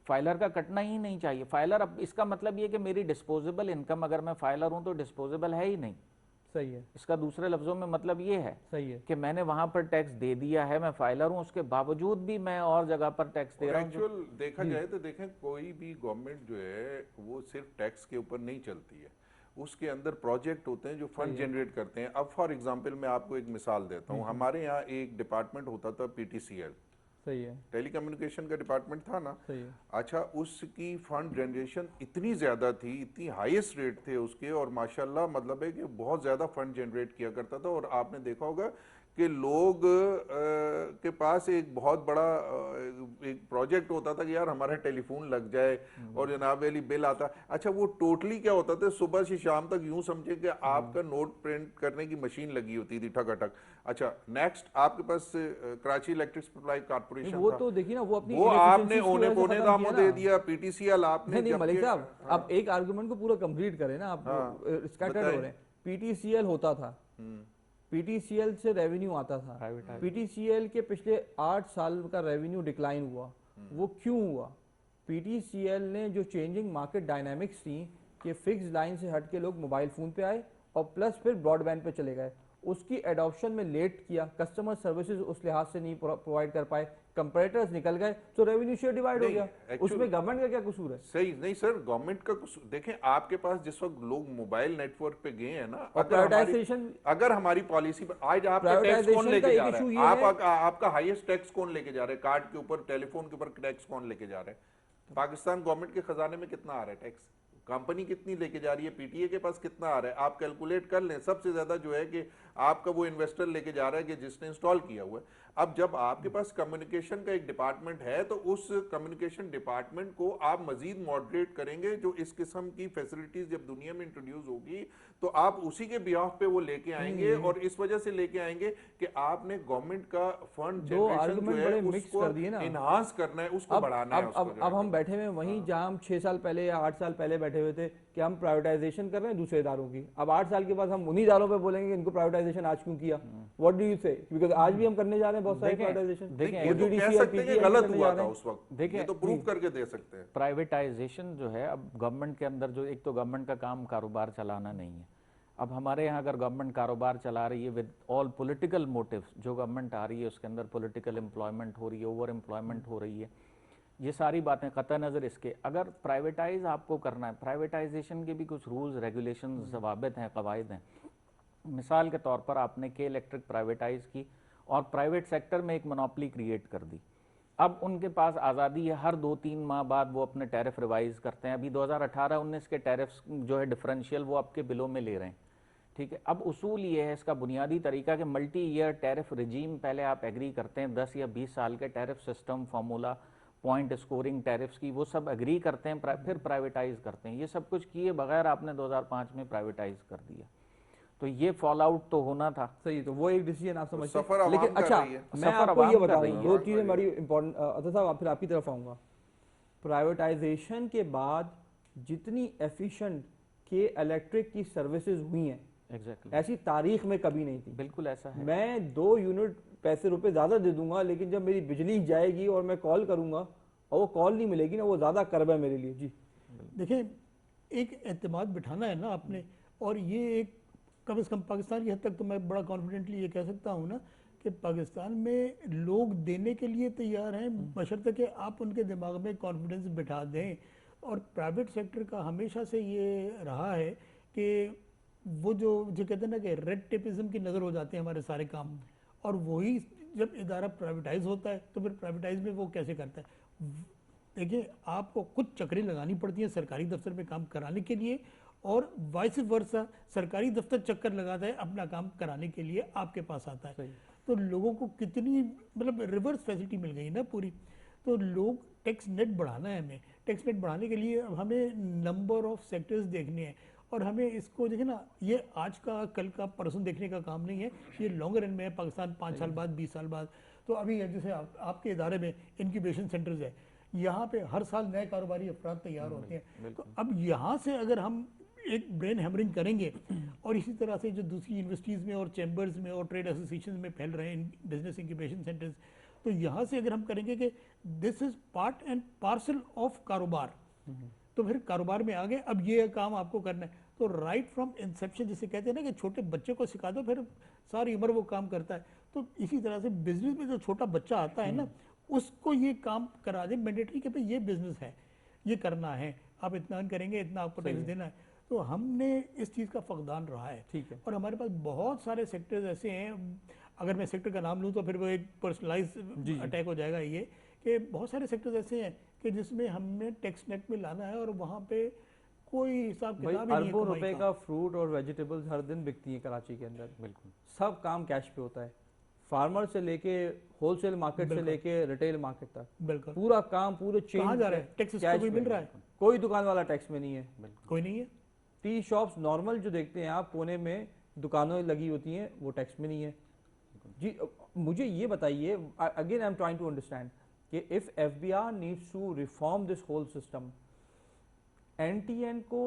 [SPEAKER 2] फाइलर का कटना ही नहीं चाहिए। फाइलर, अब इसका मतलब ये कि मेरी डिस्पोजेबल इनकम, अगर मैं फाइलर हूं तो डिस्पोजेबल है ही नहीं।
[SPEAKER 1] सही है।
[SPEAKER 2] इसका दूसरे लफ्जों में मतलब ये है,
[SPEAKER 1] सही है,
[SPEAKER 2] कि मैंने वहां पर टैक्स दे दिया है, मैं फाइलर हूं, उसके बावजूद भी मैं और जगह पर टैक्स दे रहा हूं।
[SPEAKER 4] एक्चुअल देखा जाए तो देखें, कोई भी गवर्नमेंट जो है वो सिर्फ टैक्स के ऊपर नहीं चलती है, उसके अंदर प्रोजेक्ट होते हैं जो फंड जनरेट करते हैं। अब फॉर एग्जांपल मैं आपको एक मिसाल देता हूँ, हमारे यहाँ एक डिपार्टमेंट होता था PTCL,
[SPEAKER 1] सही है,
[SPEAKER 4] टेलीकम्युनिकेशन का डिपार्टमेंट था ना।
[SPEAKER 1] सही है।
[SPEAKER 4] अच्छा, उसकी फंड जनरेशन इतनी ज़्यादा थी, इतनी हाईएस्ट रेट थे उसके, और माशाल्लाह मतलब है कि बहुत ज़्यादा फंड जनरेट किया करता था। और आपने देखा होगा कि लोग के पास एक बहुत बड़ा एक प्रोजेक्ट होता था कि यार हमारा टेलीफोन लग जाए और जनाब वाली बिल आता। अच्छा, वो टोटली क्या होता था, सुबह से शाम तक यूं समझे कि आपका नोट प्रिंट करने की मशीन लगी होती थी ठकाठक। अच्छा, नेक्स्ट आपके पास कराची इलेक्ट्रिक सप्लाई कारपोरेशन
[SPEAKER 1] वो
[SPEAKER 4] था,
[SPEAKER 1] तो देखिए ना, वो अपनी
[SPEAKER 4] वो आपने
[SPEAKER 1] inefficiencies की
[SPEAKER 4] औने
[SPEAKER 1] वजह से
[SPEAKER 4] पौने
[SPEAKER 1] खत्म
[SPEAKER 4] दामों
[SPEAKER 1] किया
[SPEAKER 4] दे
[SPEAKER 1] ना।
[SPEAKER 4] दिया। पीटीसीएल आपने
[SPEAKER 1] नहीं
[SPEAKER 4] जब
[SPEAKER 1] मलिक
[SPEAKER 4] ये-
[SPEAKER 1] साहब, आप एक आर्गुमेंट को पूरा कंप्लीट करें ना, आप स्कैटर्ड हो रहे हैं। पीटीसीएल होता था, पीटीसीएल से रेवेन्यू आता था,
[SPEAKER 2] Privatized।
[SPEAKER 1] पीटीसीएल के पिछले 8 साल का रेवेन्यू डिक्लाइन हुआ। वो क्यों हुआ? पीटीसीएल ने जो चेंजिंग मार्केट डायनामिक्स थी कि फिक्स लाइन से हट के लोग मोबाइल फ़ोन पे आए और प्लस फिर ब्रॉडबैंड पे चले गए, उसकी एडॉप्शन में लेट किया, कस्टमर सर्विसेज उस लिहाज से नहीं प्रोवाइड कर पाए, कंपैरेटर्स निकल गए, तो रेवेन्यू शेयर डिवाइड हो
[SPEAKER 4] नहीं,
[SPEAKER 1] गया।
[SPEAKER 4] actually-
[SPEAKER 1] उसमें गवर्नमेंट का क्या कसूर है?
[SPEAKER 4] सही नहीं सर, गवर्नमेंट का कुछ देखें, आपके पास जिस वक्त लोग मोबाइल नेटवर्क पे गए हैं ना,
[SPEAKER 1] और प्राइवेटाइजेशन,
[SPEAKER 4] अगर हमारी पॉलिसी पर आज आपका टैक्स कौन
[SPEAKER 1] प्राइवेटाइजेशन
[SPEAKER 4] लेके
[SPEAKER 1] का
[SPEAKER 4] जा
[SPEAKER 1] एक
[SPEAKER 4] रहा
[SPEAKER 1] इशू
[SPEAKER 4] है,
[SPEAKER 1] ये है,
[SPEAKER 4] आपका हाईएस्ट टैक्स कौन लेके जा रहा है, कार्ड के ऊपर, टेलीफोन के ऊपर टैक्स कौन लेके जा रहा है? पाकिस्तान गवर्नमेंट के खजाने में कितना आ रहा है टैक्स? कंपनी कितनी लेके जा रही है? पीटीए के पास कितना आ रहा है? आप कैलकुलेट कर लें। सबसे ज्यादा जो है कि आपका वो इन्वेस्टर लेके जा रहा है कि जिसने इंस्टॉल किया हुआ है। अब जब आपके पास कम्युनिकेशन का एक डिपार्टमेंट है, तो उस कम्युनिकेशन डिपार्टमेंट को आप मजीद मॉडरेट करेंगे। जो इस किस्म की फैसिलिटीज जब दुनिया में इंट्रोड्यूस होगी, तो आप उसी के बिहाफ पे वो लेके आएंगे, और इस वजह से लेके आएंगे कि आपने गवर्नमेंट का फंड
[SPEAKER 1] दो आर्गुमेंट बड़े मिक्स कर दिए ना,
[SPEAKER 4] इनहांस करना है, उसको बढ़ाना है।
[SPEAKER 1] अब हम बैठे हुए वहीं जहां हम 6 साल पहले या 8 साल पहले बैठे हुए थे कि हम प्राइवेटाइजेशन कर रहे हैं दूसरे इदारों की। अब 8 साल के बाद हम उन्हीं इदारों पे बोलेंगे इनको प्राइवेटाइजेशन आज क्यों किया? व्हाट डू यू से? बिकॉज़ आज भी हम करने जा रहे हैं बहुत सारे प्राइवेटाइजेशन।
[SPEAKER 2] देखिए,
[SPEAKER 4] ये तो कह सकते हैं कि गलत हुआ था उस वक्त,
[SPEAKER 2] देखिए,
[SPEAKER 4] ये तो प्रूव करके दे सकते हैं।
[SPEAKER 2] प्राइवेटाइजेशन जो है, अब गवर्नमेंट के अंदर जो, एक तो गवर्नमेंट का काम कारोबार चलाना नहीं है। अब हमारे यहाँ अगर गवर्नमेंट कारोबार चला रही है विद ऑल पॉलिटिकल मोटिव्स, जो गवर्नमेंट आ रही है उसके अंदर पॉलिटिकल एम्प्लॉयमेंट हो रही है, ओवर एम्प्लॉयमेंट हो रही है, ये सारी बातें कतई नज़र इसके, अगर प्राइवेटाइज आपको करना है, प्राइवेटाइजेशन के भी कुछ रूल्स रेगुलेशन जवाबित हैं, कवायद हैं। मिसाल के तौर पर आपने के इलेक्ट्रिक प्राइवेटाइज की और प्राइवेट सेक्टर में एक मोनोपोली क्रिएट कर दी। अब उनके पास आज़ादी है, हर 2-3 माह बाद वो अपने टैरिफ रिवाइज करते हैं। अभी 2018-19 के टैरिफ्स जो है डिफरेंशियल वो आपके बिलों में ले रहे हैं, ठीक है। अब उसूल ये है, इसका बुनियादी तरीका कि मल्टी ईयर टैरिफ रिजीम पहले आप एग्री करते हैं, 10 या 20 साल के tariff system, formula, point scoring tariffs की, वो सब एग्री करते हैं, फिर प्राइवेटाइज करते हैं। ये सब कुछ किए बगैर आपने 2005 में प्राइवेटाइज कर दिया, तो ये फॉल आउट तो होना था।
[SPEAKER 1] सही, तो वो एक डिसीजन आप समझते
[SPEAKER 4] सफर
[SPEAKER 1] हैं।
[SPEAKER 4] अवाम
[SPEAKER 1] लेकिन
[SPEAKER 4] कर
[SPEAKER 1] अच्छा,
[SPEAKER 4] रही है।
[SPEAKER 1] मैं
[SPEAKER 2] सफर
[SPEAKER 1] आपको ये
[SPEAKER 2] अवाम कर
[SPEAKER 1] बता
[SPEAKER 2] रही
[SPEAKER 1] दूं,
[SPEAKER 2] है।
[SPEAKER 1] दो चीज़ें बड़ी इंपॉर्टेंट। अतर साहब, फिर आपकी तरफ आऊँगा। प्राइवेटाइजेशन के बाद जितनी एफिशिएंट के इलेक्ट्रिक की सर्विसेज हुई हैं,
[SPEAKER 2] एग्जैक्टली
[SPEAKER 1] ऐसी तारीख में कभी नहीं थी।
[SPEAKER 2] बिल्कुल ऐसा है।
[SPEAKER 1] मैं 2 यूनिट पैसे रुपए ज़्यादा दे दूंगा, लेकिन जब मेरी बिजली जाएगी और मैं कॉल करूंगा और वो कॉल नहीं मिलेगी ना, वो ज़्यादा करब है मेरे लिए। जी
[SPEAKER 3] देखिए, एक एतमाद बिठाना है ना आपने, और ये एक कम से कम पाकिस्तान की हद तक तो मैं बड़ा कॉन्फिडेंटली ये कह सकता हूँ ना कि पाकिस्तान में लोग देने के लिए तैयार हैं, बशर्ते कि आप उनके दिमाग में कॉन्फिडेंस बिठा दें। और प्राइवेट सेक्टर का हमेशा से ये रहा है कि वो जो कहते हैं ना कि रेड टेपिज्म की नज़र हो जाते हैं हमारे सारे काम, और वही जब इदारा प्राइवेटाइज होता है तो फिर प्राइवेटाइज में वो कैसे करता है। देखिए, आपको कुछ चक्रें लगानी पड़ती हैं सरकारी दफ्तर में काम कराने के लिए, और वाइस वर्सा सरकारी दफ्तर चक्कर लगाता है अपना काम कराने के लिए आपके पास आता है। तो लोगों को कितनी मतलब रिवर्स फैसिलिटी मिल गई ना पूरी। तो लोग टैक्स नेट बढ़ाना है, हमें टैक्स नेट बढ़ाने के लिए हमें नंबर ऑफ सेक्टर्स देखने हैं, और हमें इसको देखिए ना, ये आज का कल का परसों देखने का काम नहीं है, ये लॉन्ग रन में है। पाकिस्तान 5 साल बाद, 20 साल बाद, तो अभी जैसे आपके इदारे में इंक्यूबेशन सेंटर्स है, यहाँ पे हर साल नए कारोबारी अफराद तैयार होते हैं। तो अब यहाँ से अगर हम एक ब्रेन हैमरिंग करेंगे, और इसी तरह से जो दूसरी यूनिवर्सिटीज़ में और चैम्बर्स में और ट्रेड एसोसिएशन में फैल रहे हैं बिजनेस इंक्यूबेशन सेंटर्स, तो यहाँ से अगर हम करेंगे कि this is part and parcel of कारोबार, तो फिर कारोबार में आगे अब ये काम आपको करना है। तो राइट फ्रॉम इंसेप्शन, जिसे कहते हैं ना कि छोटे बच्चे को सिखा दो, फिर सारी उम्र वो काम करता है। तो इसी तरह से बिजनेस में जो छोटा बच्चा आता है ना, उसको ये काम करा दे मैंडेटरी कि भाई ये बिजनेस है, ये करना है, आप इतना करेंगे, इतना आपको टैक्स देना है। तो हमने इस चीज़ का फकदान रहा है,
[SPEAKER 1] ठीक है।
[SPEAKER 3] और हमारे पास बहुत सारे सेक्टर्स ऐसे हैं, अगर मैं सेक्टर का नाम लूँ तो फिर वो एक पर्सनलाइज अटैक हो जाएगा, ये कि बहुत सारे सेक्टर्स ऐसे हैं कि जिसमें हमने टैक्स नेट में लाना है, और वहाँ पे कोई हिसाब
[SPEAKER 1] भाई
[SPEAKER 3] किताब ही नहीं है
[SPEAKER 1] अरबों
[SPEAKER 3] कमाई
[SPEAKER 1] रुपए
[SPEAKER 3] का।
[SPEAKER 1] का फ्रूट और वेजिटेबल्स हर दिन बिकती है कराची के अंदर,
[SPEAKER 2] बिल्कुल
[SPEAKER 1] सब काम कैश पे होता है। फार्मर से लेके होलसेल मार्केट से लेके रिटेल मार्केट तक
[SPEAKER 3] बिल्कुल
[SPEAKER 1] पूरा काम पूरे चेन
[SPEAKER 3] कहाँ जा रहा है? टैक्स इसको कोई मिल रहा है?
[SPEAKER 1] कोई दुकान वाला टैक्स में नहीं है,
[SPEAKER 3] कोई नहीं है।
[SPEAKER 1] टी शॉप्स नॉर्मल जो देखते हैं आप कोने में दुकानें लगी होती हैं वो टैक्स में नहीं है जी। मुझे ये बताइए, again I am trying to understand कि if FBR needs to reform this whole system, NTN को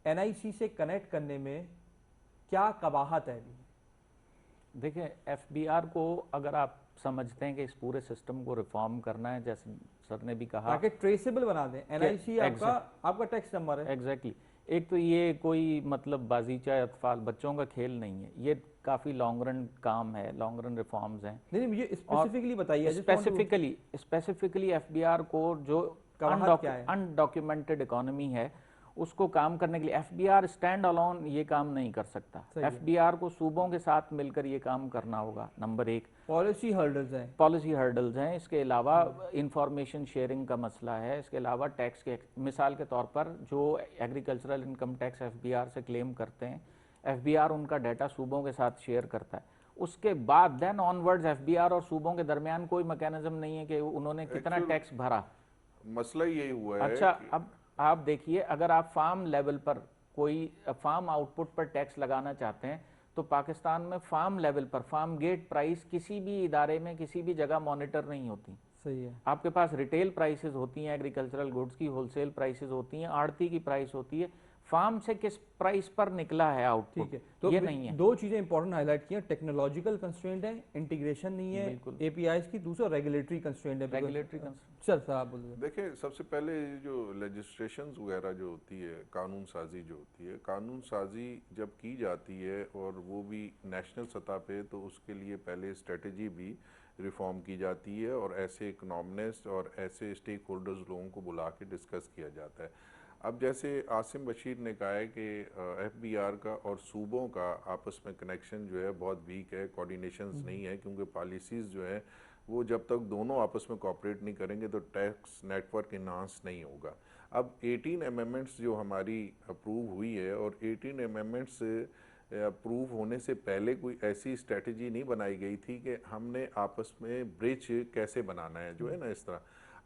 [SPEAKER 1] एनआईसी से कनेक्ट करने में क्या कबाहत है?
[SPEAKER 2] देखिए एफबीआर को अगर आप समझते हैं कि इस पूरे सिस्टम को रिफॉर्म करना है, जैसे सर ने भी कहा,
[SPEAKER 1] ताकि ट्रेसेबल बना दें। एनआईसी आपका टैक्स नंबर है।
[SPEAKER 2] एग्जैक्टली एक तो ये कोई मतलब बाजीचा अतफाल बच्चों का खेल नहीं है, ये काफ़ी लॉन्ग रन काम है, लॉन्ग रन रिफॉर्म्स हैं।
[SPEAKER 1] नहीं मुझे स्पेसिफिकली बताइए,
[SPEAKER 2] स्पेसिफिकली एफबीआर को जो अनडॉक्यूमेंटेड इकोनॉमी है उसको काम करने के लिए एफबीआर स्टैंड अलोन ये काम नहीं कर सकता। एफबीआर को सूबों के साथ मिलकर ये काम करना होगा। नंबर एक,
[SPEAKER 1] पॉलिसी हर्डल्स हैं। इसके अलावा इंफॉर्मेशन शेयरिंग का मसला है। इसके अलावा टैक्स के, मिसाल के तौर पर जो एग्रीकल्चरल इनकम टैक्स एफबीआर से क्लेम करते हैं, एफबीआर उनका डाटा सूबों के साथ शेयर करता है। उसके बाद देन ऑनवर्ड्स एफबीआर और सूबों के दरमियान कोई मैकेनिज्म नहीं है कि उन्होंने कितना टैक्स भरा।
[SPEAKER 4] मसला यही हुआ है।
[SPEAKER 2] अच्छा, अब आप देखिए, अगर आप फार्म लेवल पर कोई फार्म आउटपुट पर टैक्स लगाना चाहते हैं तो पाकिस्तान में फार्म लेवल पर फार्म गेट प्राइस किसी भी इदारे में किसी भी जगह मॉनिटर नहीं होती।
[SPEAKER 1] सही है।
[SPEAKER 2] आपके पास रिटेल प्राइसेस होती हैं एग्रीकल्चरल गुड्स की, होलसेल प्राइसेस होती हैं, आड़ती की प्राइस होती है, फार्म से किस प्राइस पर निकला है आउटपुट,
[SPEAKER 1] ठीक है। तो
[SPEAKER 2] ये नहीं है।
[SPEAKER 1] दो चीजें इंपॉर्टेंट हाईलाइट की हैं, टेक्नोलॉजिकल कंस्ट्रेंट है, इंटीग्रेशन नहीं है एपीआईज की, दूसरा रेगुलेटरी कंस्ट्रेंट है।
[SPEAKER 2] रेगुलेटरी कंस्ट्रेंट
[SPEAKER 1] सर आप बोलिए।
[SPEAKER 4] देखिए, सबसे पहले जो लेजिस्लेशंस वगैरह जो होती है, कानून साजी जो होती है, कानून साजी जब की जाती है और वो भी नेशनल सतह पे, तो उसके लिए पहले स्ट्रेटजी भी रिफॉर्म की जाती है और ऐसे इकोनॉमिस्ट और ऐसे स्टेक होल्डर्स लोगों को बुला के डिस्कस किया जाता है। अब जैसे आसिम बशीर ने कहा है कि एफबीआर का और सूबों का आपस में कनेक्शन जो है बहुत वीक है, कोऑर्डिनेशंस नहीं है, क्योंकि पॉलिसीज़ जो है वो जब तक दोनों आपस में कोऑपरेट नहीं करेंगे तो टैक्स नेटवर्क इन्हांस नहीं होगा। अब 18 अमेंडमेंट्स जो हमारी अप्रूव हुई है, और 18 अमेंडमेंट्स अप्रूव होने से पहले कोई ऐसी स्ट्रेटजी नहीं बनाई गई थी कि हमने आपस में ब्रिज कैसे बनाना है, जो है ना इस तरह।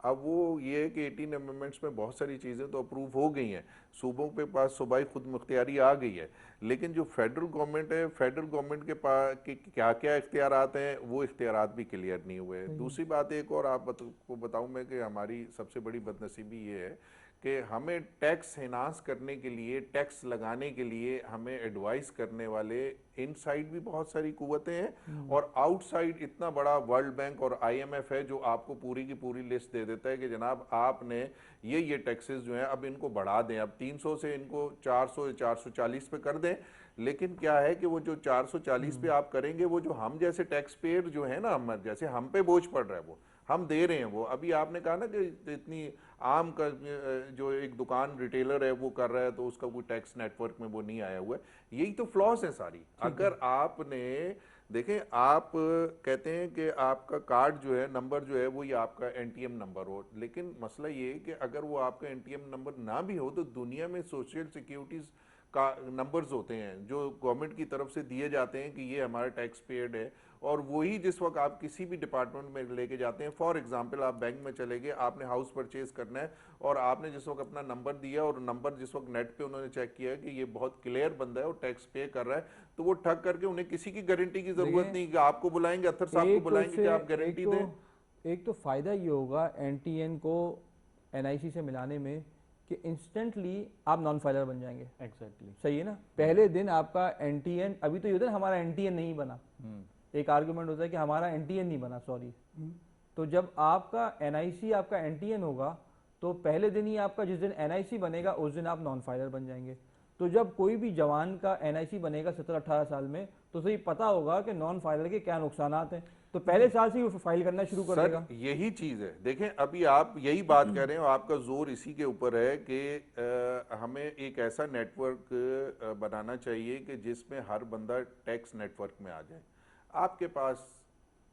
[SPEAKER 4] अब वो ये है कि 18 अमेंडमेंट्स में बहुत सारी चीज़ें तो अप्रूव हो गई हैं, सूबों के पास सूबाई खुद मुख्तियारी आ गई है, लेकिन जो फेडरल गवर्नमेंट है, फेडरल गवर्नमेंट के पास क्या क्या इख्तियारात हैं, वो इख्तियारात भी क्लियर नहीं हुए। दूसरी बात एक और आपको बताऊं मैं कि हमारी सबसे बड़ी बदनसीबी ये है कि हमें टैक्स इन्हांस करने के लिए, टैक्स लगाने के लिए हमें एडवाइस करने वाले इनसाइड भी बहुत सारी कुव्वतें हैं, और आउटसाइड इतना बड़ा वर्ल्ड बैंक और आईएमएफ है जो आपको पूरी की पूरी लिस्ट दे देता है कि जनाब आपने ये टैक्सेस जो हैं अब इनको बढ़ा दें, अब 300 से इनको 400 या 440 पे कर दें। लेकिन क्या है कि वो जो 440 पे आप करेंगे, वो जो हम जैसे टैक्स पेयर जो है ना, हम जैसे हम पे बोझ पड़ रहा है वो हम दे रहे हैं। वो अभी आपने कहा ना कि इतनी आम का जो एक दुकान रिटेलर है वो कर रहा है तो उसका कोई टैक्स नेटवर्क में वो नहीं आया हुआ है। यही तो फ्लॉस है सारी। अगर आपने देखें, आप कहते हैं कि आपका कार्ड जो है, नंबर जो है वो ये आपका एनटीएम नंबर हो, लेकिन मसला ये है कि अगर वो आपका एनटीएम नंबर ना भी हो तो दुनिया में सोशल सिक्योरिटीज का नंबर्स होते हैं जो गवर्नमेंट की तरफ से दिए जाते हैं कि ये हमारा टैक्स पेड है, और वही जिस वक्त आप किसी भी डिपार्टमेंट में लेके जाते हैं, फॉर एग्जांपल आप बैंक में चले गए, आपने हाउस परचेज करना है और आपने जिस वक्त अपना नंबर दिया और नंबर जिस वक्त नेट पे उन्होंने चेक किया कि ये बहुत क्लियर बंदा है और टैक्स पे कर रहा है, तो वो ठग करके उन्हें किसी की गारंटी की जरूरत नहीं कि आपको बुलाएंगे, अत्तर साहब को बुलाएंगे कि आप गारंटी दें।
[SPEAKER 1] एक तो फायदा ये होगा एनटीएन को एनआईसी से मिलाने में कि इंस्टेंटली आप नॉन फाइलर बन जाएंगे।
[SPEAKER 2] एग्जैक्टली
[SPEAKER 1] सही है ना। पहले दिन आपका एनटीएन, अभी तो ये होता है हमारा एनटीएन नहीं बना, एक आर्गुमेंट होता है कि हमारा एनटीएन नहीं बना, सॉरी। तो जब आपका एनआईसी आपका एनटीएन होगा तो पहले दिन ही आपका, जिस दिन एनआईसी बनेगा उस दिन आप नॉन फाइलर बन जाएंगे। तो जब कोई भी जवान का एनआईसी बनेगा 17-18 साल में, तो उसे पता होगा कि नॉन फाइलर के क्या नुकसानात हैं, तो पहले साल से ही वो फाइल करना शुरू कर देगा।
[SPEAKER 4] यही चीज है। देखें, अभी आप यही बात कर रहे हो, आपका जोर इसी के ऊपर है कि हमें एक ऐसा नेटवर्क बनाना चाहिए कि जिसमें हर बंदा टैक्स नेटवर्क में आ जाए। आपके पास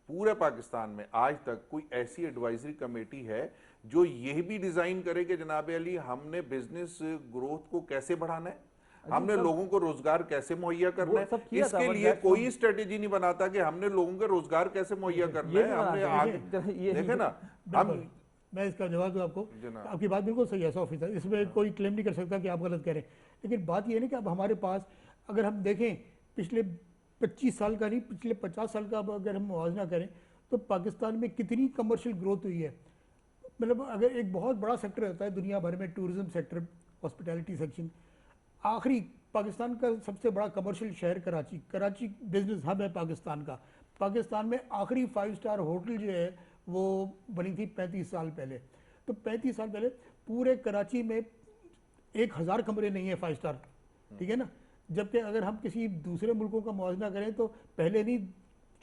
[SPEAKER 4] पूरे पाकिस्तान में आज तक कोई ऐसी एडवाइजरी कमेटी है जो यह भी डिजाइन करे कि जनाब अली हमने बिजनेस ग्रोथ को कैसे बढ़ाना है, हमने लोगों को रोजगार कैसे मुहैया करना
[SPEAKER 1] सब
[SPEAKER 4] है,
[SPEAKER 1] किया था,
[SPEAKER 4] इसके
[SPEAKER 1] but
[SPEAKER 4] लिए
[SPEAKER 1] that's
[SPEAKER 4] कोई स्ट्रेटेजी नहीं बनाता कि हमने लोगों को रोजगार कैसे मुहैया करना
[SPEAKER 1] ये
[SPEAKER 4] है।
[SPEAKER 1] नहीं
[SPEAKER 4] हमने
[SPEAKER 1] बनाते,
[SPEAKER 4] आगे
[SPEAKER 1] ये
[SPEAKER 4] देखे ना,
[SPEAKER 3] बिल्कुल।
[SPEAKER 4] हम
[SPEAKER 3] मैं इसका जवाब दूं आपको,
[SPEAKER 4] जनाब।
[SPEAKER 3] आपकी बात बिल्कुल सही है 100%, इसमें कोई क्लेम नहीं कर सकता कि आप गलत करें, लेकिन बात ये है ना कि अब हमारे पास अगर हम देखें पिछले 25 साल का नहीं, पिछले 50 साल का अब अगर हम मुआवजा करें तो पाकिस्तान में कितनी कमर्शियल ग्रोथ हुई है। मतलब अगर एक बहुत बड़ा सेक्टर होता है दुनिया भर में, टूरिज्म सेक्टर, हॉस्पिटैलिटी सेक्शन, आखिरी पाकिस्तान का सबसे बड़ा कमर्शियल शहर कराची, कराची बिजनेस हब है पाकिस्तान का। पाकिस्तान में आखिरी 5 स्टार होटल जो है वो बनी थी 35 साल पहले। तो 35 साल पहले पूरे कराची में 1000 कमरे नहीं है 5 स्टार, ठीक है ना। जबकि अगर हम किसी दूसरे मुल्कों का मुआवजा करें तो पहले नहीं,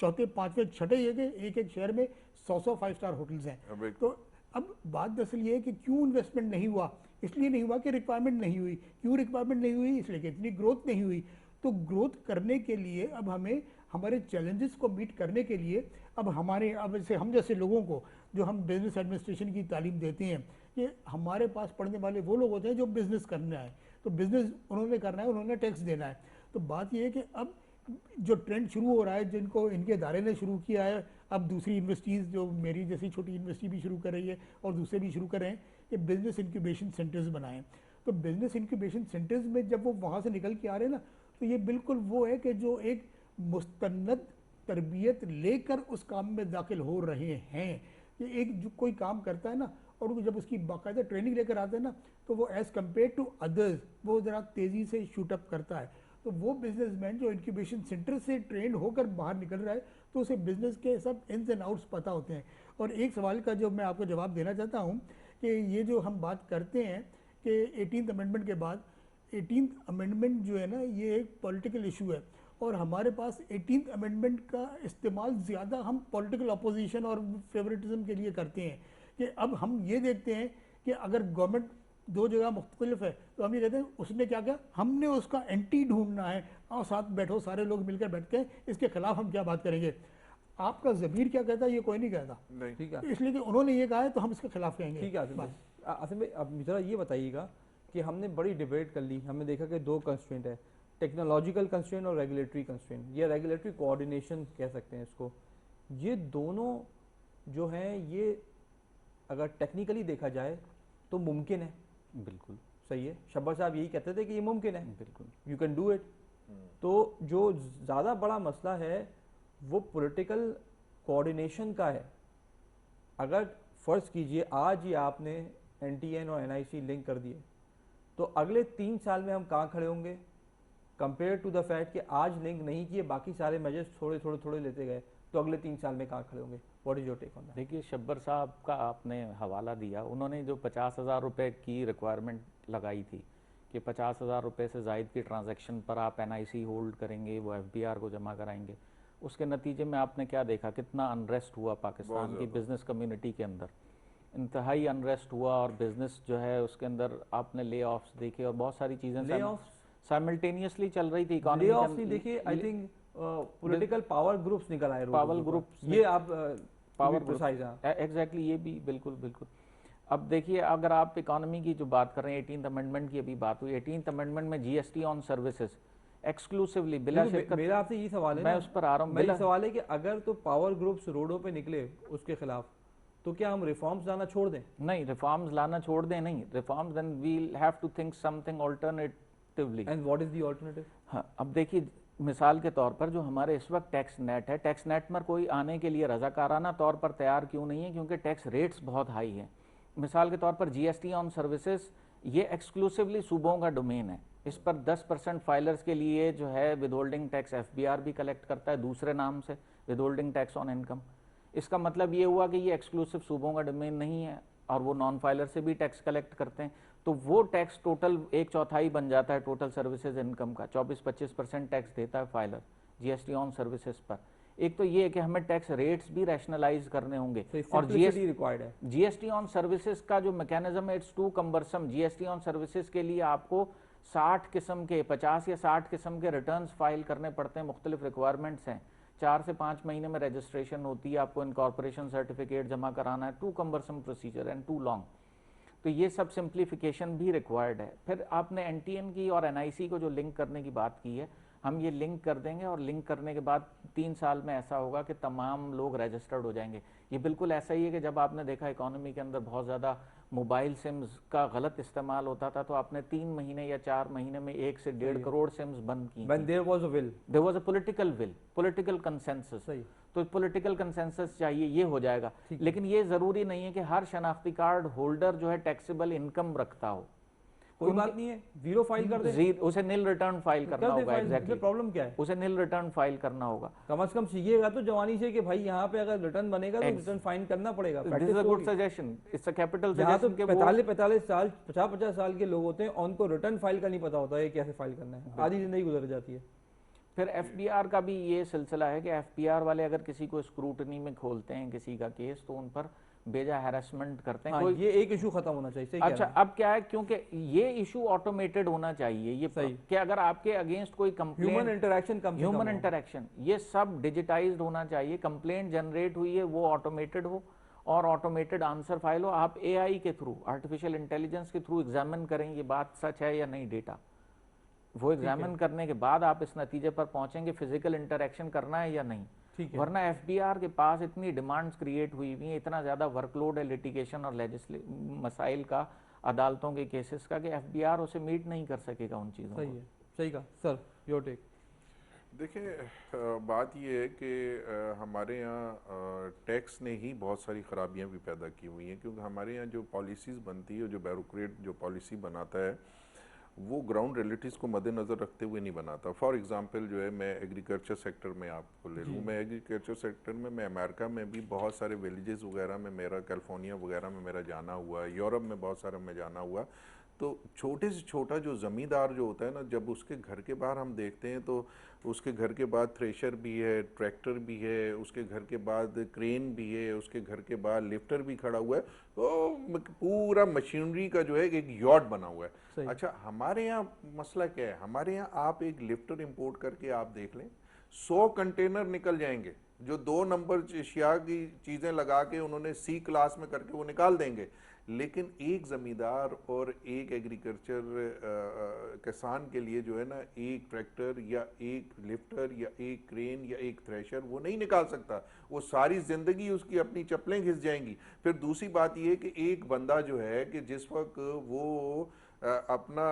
[SPEAKER 3] चौथे पांचवें छठे ये के एक एक शहर में 100 5 स्टार होटल्स हैं। तो अब बात दरअसल ये है कि क्यों इन्वेस्टमेंट नहीं हुआ, इसलिए नहीं हुआ कि रिक्वायरमेंट नहीं हुई। क्यों रिक्वायरमेंट नहीं हुई, इसलिए कि इतनी ग्रोथ नहीं हुई। तो ग्रोथ करने के लिए अब हमें हमारे चैलेंजेस को मीट करने के लिए अब जैसे हम जैसे लोगों को जो हम बिजनेस एडमिनिस्ट्रेशन की तालीम देते हैं, कि हमारे पास पढ़ने वाले वो लोग होते हैं जो बिजनेस करना है, तो बिजनेस उन्होंने करना है, उन्होंने टैक्स देना है। तो बात ये है कि अब जो ट्रेंड शुरू हो रहा है, जिनको इनके इदारे ने शुरू किया है, अब दूसरी यूनिवर्सिटीज़ जो मेरी जैसी छोटी यूनिवर्सिटी भी शुरू कर रही है और दूसरे भी शुरू कर रहे हैं कि बिजनेस इंक्यूबेशन सेंटर्स बनाएं। तो बिजनेस इंक्यूबेशन सेंटर्स में जब वो वहाँ से निकल के आ रहे हैं ना, तो ये बिल्कुल वो है कि जो एक मुस्तनद तरबियत लेकर उस काम में दाखिल हो रहे हैं। ये एक जो कोई काम करता है ना और वो जब उसकी बाकायदा ट्रेनिंग लेकर आता है ना, तो वो एज़ कम्पेयर टू अदर्स वो ज़रा तेज़ी से शूटअप करता है। तो वो बिजनेसमैन जो इंक्यूबेशन सेंटर से ट्रेंड होकर बाहर निकल रहा है, तो उसे बिजनेस के सब इन्स एंड आउट्स पता होते हैं। और एक सवाल का जो मैं आपको जवाब देना चाहता हूँ कि ये जो हम बात करते हैं कि 18th अमेंडमेंट के बाद, 18th अमेंडमेंट जो है ना ये एक पॉलिटिकल इशू है, और हमारे पास 18th अमेंडमेंट का इस्तेमाल ज़्यादा हम पॉलिटिकल अपोजिशन और फेवरेटिज्म के लिए करते हैं। कि अब हम ये देखते हैं कि अगर गवर्नमेंट दो जगह मुख्तलिफ है तो हम ये कहते हैं उसने क्या किया, हमने उसका एंटी ढूंढना है, और साथ बैठो सारे लोग मिलकर बैठते हैं, इसके खिलाफ हम क्या बात करेंगे। आपका ज़मीर क्या कहता है ये कोई नहीं कहता,
[SPEAKER 1] ठीक है,
[SPEAKER 3] इसलिए कि उन्होंने ये कहा है तो हम इसके खिलाफ कहेंगे।
[SPEAKER 1] ठीक है आसिम भाई। आसिम भाई अब ज़रा ये बताइएगा कि हमने बड़ी डिबेट कर ली, हमने देखा कि दो कंस्ट्रेंट है, टेक्नोलॉजिकल कंस्ट्रेंट और रेगुलेटरी कंस्ट्रेंट, या रेगुलेटरी कोऑर्डिनेशन कह सकते हैं इसको। ये दोनों जो हैं ये अगर टेक्निकली देखा जाए तो मुमकिन है,
[SPEAKER 2] बिल्कुल
[SPEAKER 1] सही है। शब्बर साहब यही कहते थे कि ये मुमकिन है,
[SPEAKER 2] बिल्कुल,
[SPEAKER 1] यू कैन डू इट। तो जो ज़्यादा बड़ा मसला है वो पॉलिटिकल कोऑर्डिनेशन का है। अगर फ़र्ज़ कीजिए आज ही आपने NTN और NIC लिंक कर दिए, तो अगले 3 साल में हम कहाँ खड़े होंगे कंपेयर टू द फैक्ट कि आज लिंक नहीं किए, बाकी सारे मेजर्स थोड़े थोड़े थोड़े लेते गए, तो अगले 3 साल में कहाँ खड़े होंगे। What is your take on that?
[SPEAKER 2] देखिए शब्बर साहब का आपने हवाला दिया, उन्होंने जो 50,000 रुपये की रिक्वायरमेंट लगाई थी कि 50,000 रुपये से ज़ायद की ट्रांजैक्शन पर आप NIC होल्ड करेंगे, वो FBR को जमा कराएंगे, उसके नतीजे में आपने क्या देखा, कितना अनरेस्ट हुआ पाकिस्तान की बिज़नेस कम्युनिटी के अंदर, इंतहाई अनरेस्ट हुआ। और बिज़नेस जो है उसके अंदर आपने ले ऑफ्स देखे और बहुत सारी चीज़ें साइमल्टेनियसली चल रही थी इकॉनमी।
[SPEAKER 1] ले ऑफ नहीं देखिए, I think political power groups निकल आए,
[SPEAKER 2] पावर ग्रुप्स,
[SPEAKER 1] ये आप
[SPEAKER 2] पावर
[SPEAKER 1] प्रिसाइज
[SPEAKER 2] एग्जैक्टली, ये भी बिल्कुल बिल्कुल। अब देखिए अगर आप इकोनॉमी की जो बात कर रहे हैं, 18th अमेंडमेंट की अभी बात हुई, 18th अमेंडमेंट में GST ऑन सर्विसेज एक्सक्लूसिवली बिला शिरकत,
[SPEAKER 1] मेरा आपसे ये सवाल है,
[SPEAKER 2] मैं उस पर आ रहा हूँ,
[SPEAKER 1] मेरा सवाल है कि अगर तो पावर ग्रुप्स रोडों पे निकले उसके खिलाफ, तो क्या हम रिफॉर्म्स लाना छोड़ दें?
[SPEAKER 2] नहीं, रिफॉर्म्स लाना छोड़ दें नहीं, reforms then we'll have to think something alternatively.
[SPEAKER 1] And what is the alternative?
[SPEAKER 2] हाँ, अब देखिए मिसाल के तौर पर जो हमारे इस वक्त टैक्स नेट है, टैक्स नेट पर कोई आने के लिए रजाकाराना तौर पर तैयार क्यों नहीं है, क्योंकि टैक्स रेट्स बहुत हाई हैं। मिसाल के तौर पर GST ऑन सर्विसेज ये एक्सक्लूसिवली सूबों का डोमेन है, इस पर 10% फाइलर्स के लिए जो है विदहोल्डिंग टैक्स FBR भी कलेक्ट करता है दूसरे नाम से, विदहोल्डिंग टैक्स ऑन इनकम। इसका मतलब ये हुआ कि ये एक्सक्लूसिव सूबों का डोमेन नहीं है और वो नॉन फाइलर से भी टैक्स कलेक्ट करते हैं, तो वो टैक्स टोटल 1/4 बन जाता है टोटल सर्विसेज इनकम का। 24-25% टैक्स देता है फाइलर GST ऑन सर्विसेज पर। एक तो ये है कि हमें टैक्स रेट्स भी रैशनलाइज करने होंगे, और
[SPEAKER 1] रिक्वायर्ड है।
[SPEAKER 2] GST ऑन सर्विसेज का जो मैकेनिज्म है it's too cumbersome. GST on services के लिए आपको 60 किस्म के 50 या 60 किस्म के रिटर्न्स फाइल करने पड़ते हैं, मुख्तलिफ रिक्वायरमेंट्स हैं, 4 से 5 महीने में रजिस्ट्रेशन होती है, आपको इनकॉर्पोरेशन सर्टिफिकेट जमा कराना है, too cumbersome procedure and too long. तो ये सब सिंप्लीफिकेशन भी रिक्वायर्ड है। फिर आपने एनटीएन की और एनआईसी को जो लिंक करने की बात की है, हम ये लिंक कर देंगे और लिंक करने के बाद 3 साल में ऐसा होगा कि तमाम लोग रजिस्टर्ड हो जाएंगे। ये बिल्कुल ऐसा ही है कि जब आपने देखा इकोनॉमी के अंदर बहुत ज़्यादा मोबाइल सिम्स का गलत इस्तेमाल होता था, तो आपने 3 महीने या 4 महीने में 1 से 1.5 करोड़ सिम्स बंद की।
[SPEAKER 1] When there was a will,
[SPEAKER 2] there was a political will, political consensus.
[SPEAKER 1] सही।
[SPEAKER 2] तो पॉलिटिकल कंसेंसस चाहिए, ये हो जाएगा। लेकिन ये जरूरी नहीं है कि हर शनाख्ती कार्ड होल्डर जो है टैक्सेबल इनकम रखता हो।
[SPEAKER 1] कोई बात नहीं है, जीरो फाइल कर दे,
[SPEAKER 2] उसे नील रिटर्न फाइल करना होगा। एग्जैक्टली,
[SPEAKER 1] प्रॉब्लम क्या है?
[SPEAKER 2] उसे नील रिटर्न फाइल करना होगा।
[SPEAKER 1] कम से कम सीखिएगा तो जवानी से कि भाई यहाँ पे अगर रिटर्न बनेगा तो रिटर्न फाइल करना पड़ेगा।
[SPEAKER 2] This is a good suggestion, it's a capital
[SPEAKER 1] जहाँ तो
[SPEAKER 2] सजेशन।
[SPEAKER 1] 45 साल 50 साल के लोग होते हैं, उनको रिटर्न फाइल का नहीं पता होता है कैसे फाइल करना है, आधी जिंदगी गुजर जाती है।
[SPEAKER 2] फिर एफबीआर का भी ये सिलसिला है कि एफबीआर वाले अगर किसी को स्क्रूटनी में खोलते हैं किसी का केस, तो उन पर बेजा हैरेसमेंट करते हैं।
[SPEAKER 1] हाँ, ये एक इशू खत्म होना चाहिए। सही
[SPEAKER 2] अच्छा, अब क्या है, क्योंकि ये इशू ऑटोमेटेड होना चाहिए। ये कि अगर आपके अगेंस्ट कोई complaint,
[SPEAKER 1] human interaction
[SPEAKER 2] human interaction, ये सब डिजिटाइज्ड होना चाहिए। कंप्लेंट जनरेट हुई है वो ऑटोमेटेड हो और ऑटोमेटेड आंसर फाइल हो। आप एआई के थ्रू, आर्टिफिशियल इंटेलिजेंस के थ्रू एग्जामिन करें ये बात सच है या नहीं डेटा। वो एग्जामिन करने के बाद आप इस नतीजे पर पहुंचेंगे फिजिकल इंटरेक्शन करना है या नहीं। वरना एफबीआर के पास इतनी डिमांड्स क्रिएट हुई हुई हैं, इतना ज़्यादा वर्कलोड है लिटिगेशन और मसाइल का, अदालतों के केसेस का, कि एफबीआर उसे मीट नहीं कर सकेगा उन चीज़ों को।
[SPEAKER 1] सही है, सही कहा सर, योर टेक।
[SPEAKER 4] देखिए, बात ये है कि हमारे यहाँ टैक्स ने ही बहुत सारी खराबियाँ भी पैदा की हुई हैं, क्योंकि हमारे यहाँ जो पॉलिसीज़ बनती है, जो ब्यूरोक्रेट जो पॉलिसी बनाता है, वो ग्राउंड रियलिटीज़ को मद्देनज़र रखते हुए नहीं बनाता। फॉर एग्जांपल जो है, मैं एग्रीकल्चर सेक्टर में आपको ले लूँ, मैं एग्रीकल्चर सेक्टर में, मैं अमेरिका में भी बहुत सारे विलेजेस वगैरह में मेरा, कैलिफोर्निया वगैरह में मेरा जाना हुआ, यूरोप में बहुत सारा में जाना हुआ। तो छोटे से छोटा जो ज़मींदार जो होता है ना, जब उसके घर के बाहर हम देखते हैं तो उसके घर के बाद थ्रेशर भी है, ट्रैक्टर भी है, उसके घर के बाद क्रेन भी है, उसके घर के बाहर लिफ्टर भी खड़ा हुआ है, तो पूरा मशीनरी का जो है एक यॉट बना हुआ है। अच्छा, हमारे यहाँ मसला क्या है, हमारे यहाँ आप एक लिफ्टर इंपोर्ट करके आप देख लें, 100 कंटेनर निकल जाएंगे, जो 2 नंबर एशिया की चीज़ें लगा के उन्होंने सी क्लास में करके वो निकाल देंगे। लेकिन एक ज़मींदार और एक एग्रीकल्चर किसान के लिए जो है ना, एक ट्रैक्टर या एक लिफ्टर या एक क्रेन या एक थ्रेशर वो नहीं निकाल सकता। वो सारी ज़िंदगी उसकी अपनी चप्पलें घिस जाएंगी। फिर दूसरी बात ये है कि एक बंदा जो है कि जिस वक्त वो अपना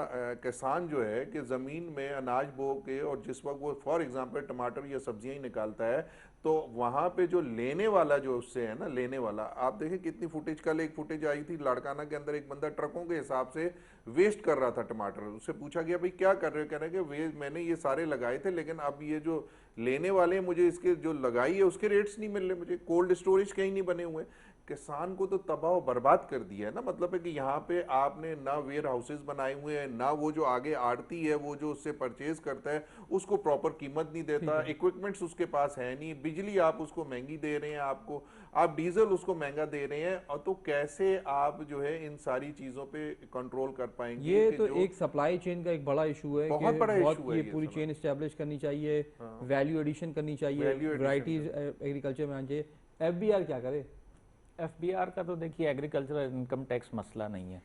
[SPEAKER 4] किसान जो है कि ज़मीन में अनाज बो के, और जिस वक्त वो फॉर एग्जांपल टमाटर या सब्जियां ही निकालता है, तो वहाँ पे जो लेने वाला जो उससे है ना, लेने वाला, आप देखें कितनी फुटेज, कल एक फुटेज आई थी लाड़काना के अंदर, एक बंदा ट्रकों के हिसाब से वेस्ट कर रहा था टमाटर। उससे पूछा गया भाई क्या कर रहे हो, कह रहे हैं कि मैंने ये सारे लगाए थे, लेकिन अब ये जो लेने वाले मुझे इसके जो लगाई है उसके रेट्स नहीं मिल रहे, मुझे कोल्ड स्टोरेज कहीं नहीं बने हुए। किसान को तो तबाह और बर्बाद कर दिया है ना। मतलब है कि यहाँ पे आपने ना वेयर हाउसेज बनाए हुए हैं, ना वो जो आगे आड़ती है वो जो उससे परचेज करता है उसको प्रॉपर कीमत नहीं देता, इक्विपमेंट्स उसके पास है नहीं, बिजली आप उसको महंगी दे रहे हैं, आपको आप डीजल उसको महंगा दे रहे हैं, और तो कैसे आप जो है इन सारी चीजों पे कंट्रोल कर पाएंगे।
[SPEAKER 1] ये तो एक सप्लाई चेन का एक बड़ा इशू है,
[SPEAKER 4] बहुत बड़ा इशू है।
[SPEAKER 1] ये पूरी चेन एस्टेब्लिश करनी चाहिए, वैल्यू एडिशन करनी चाहिए, वैरायटीज एग्रीकल्चर में आनी चाहिए। एफबीआर क्या करे?
[SPEAKER 2] एफबीआर का तो देखिए एग्रीकल्चरल इनकम टैक्स मसला नहीं है,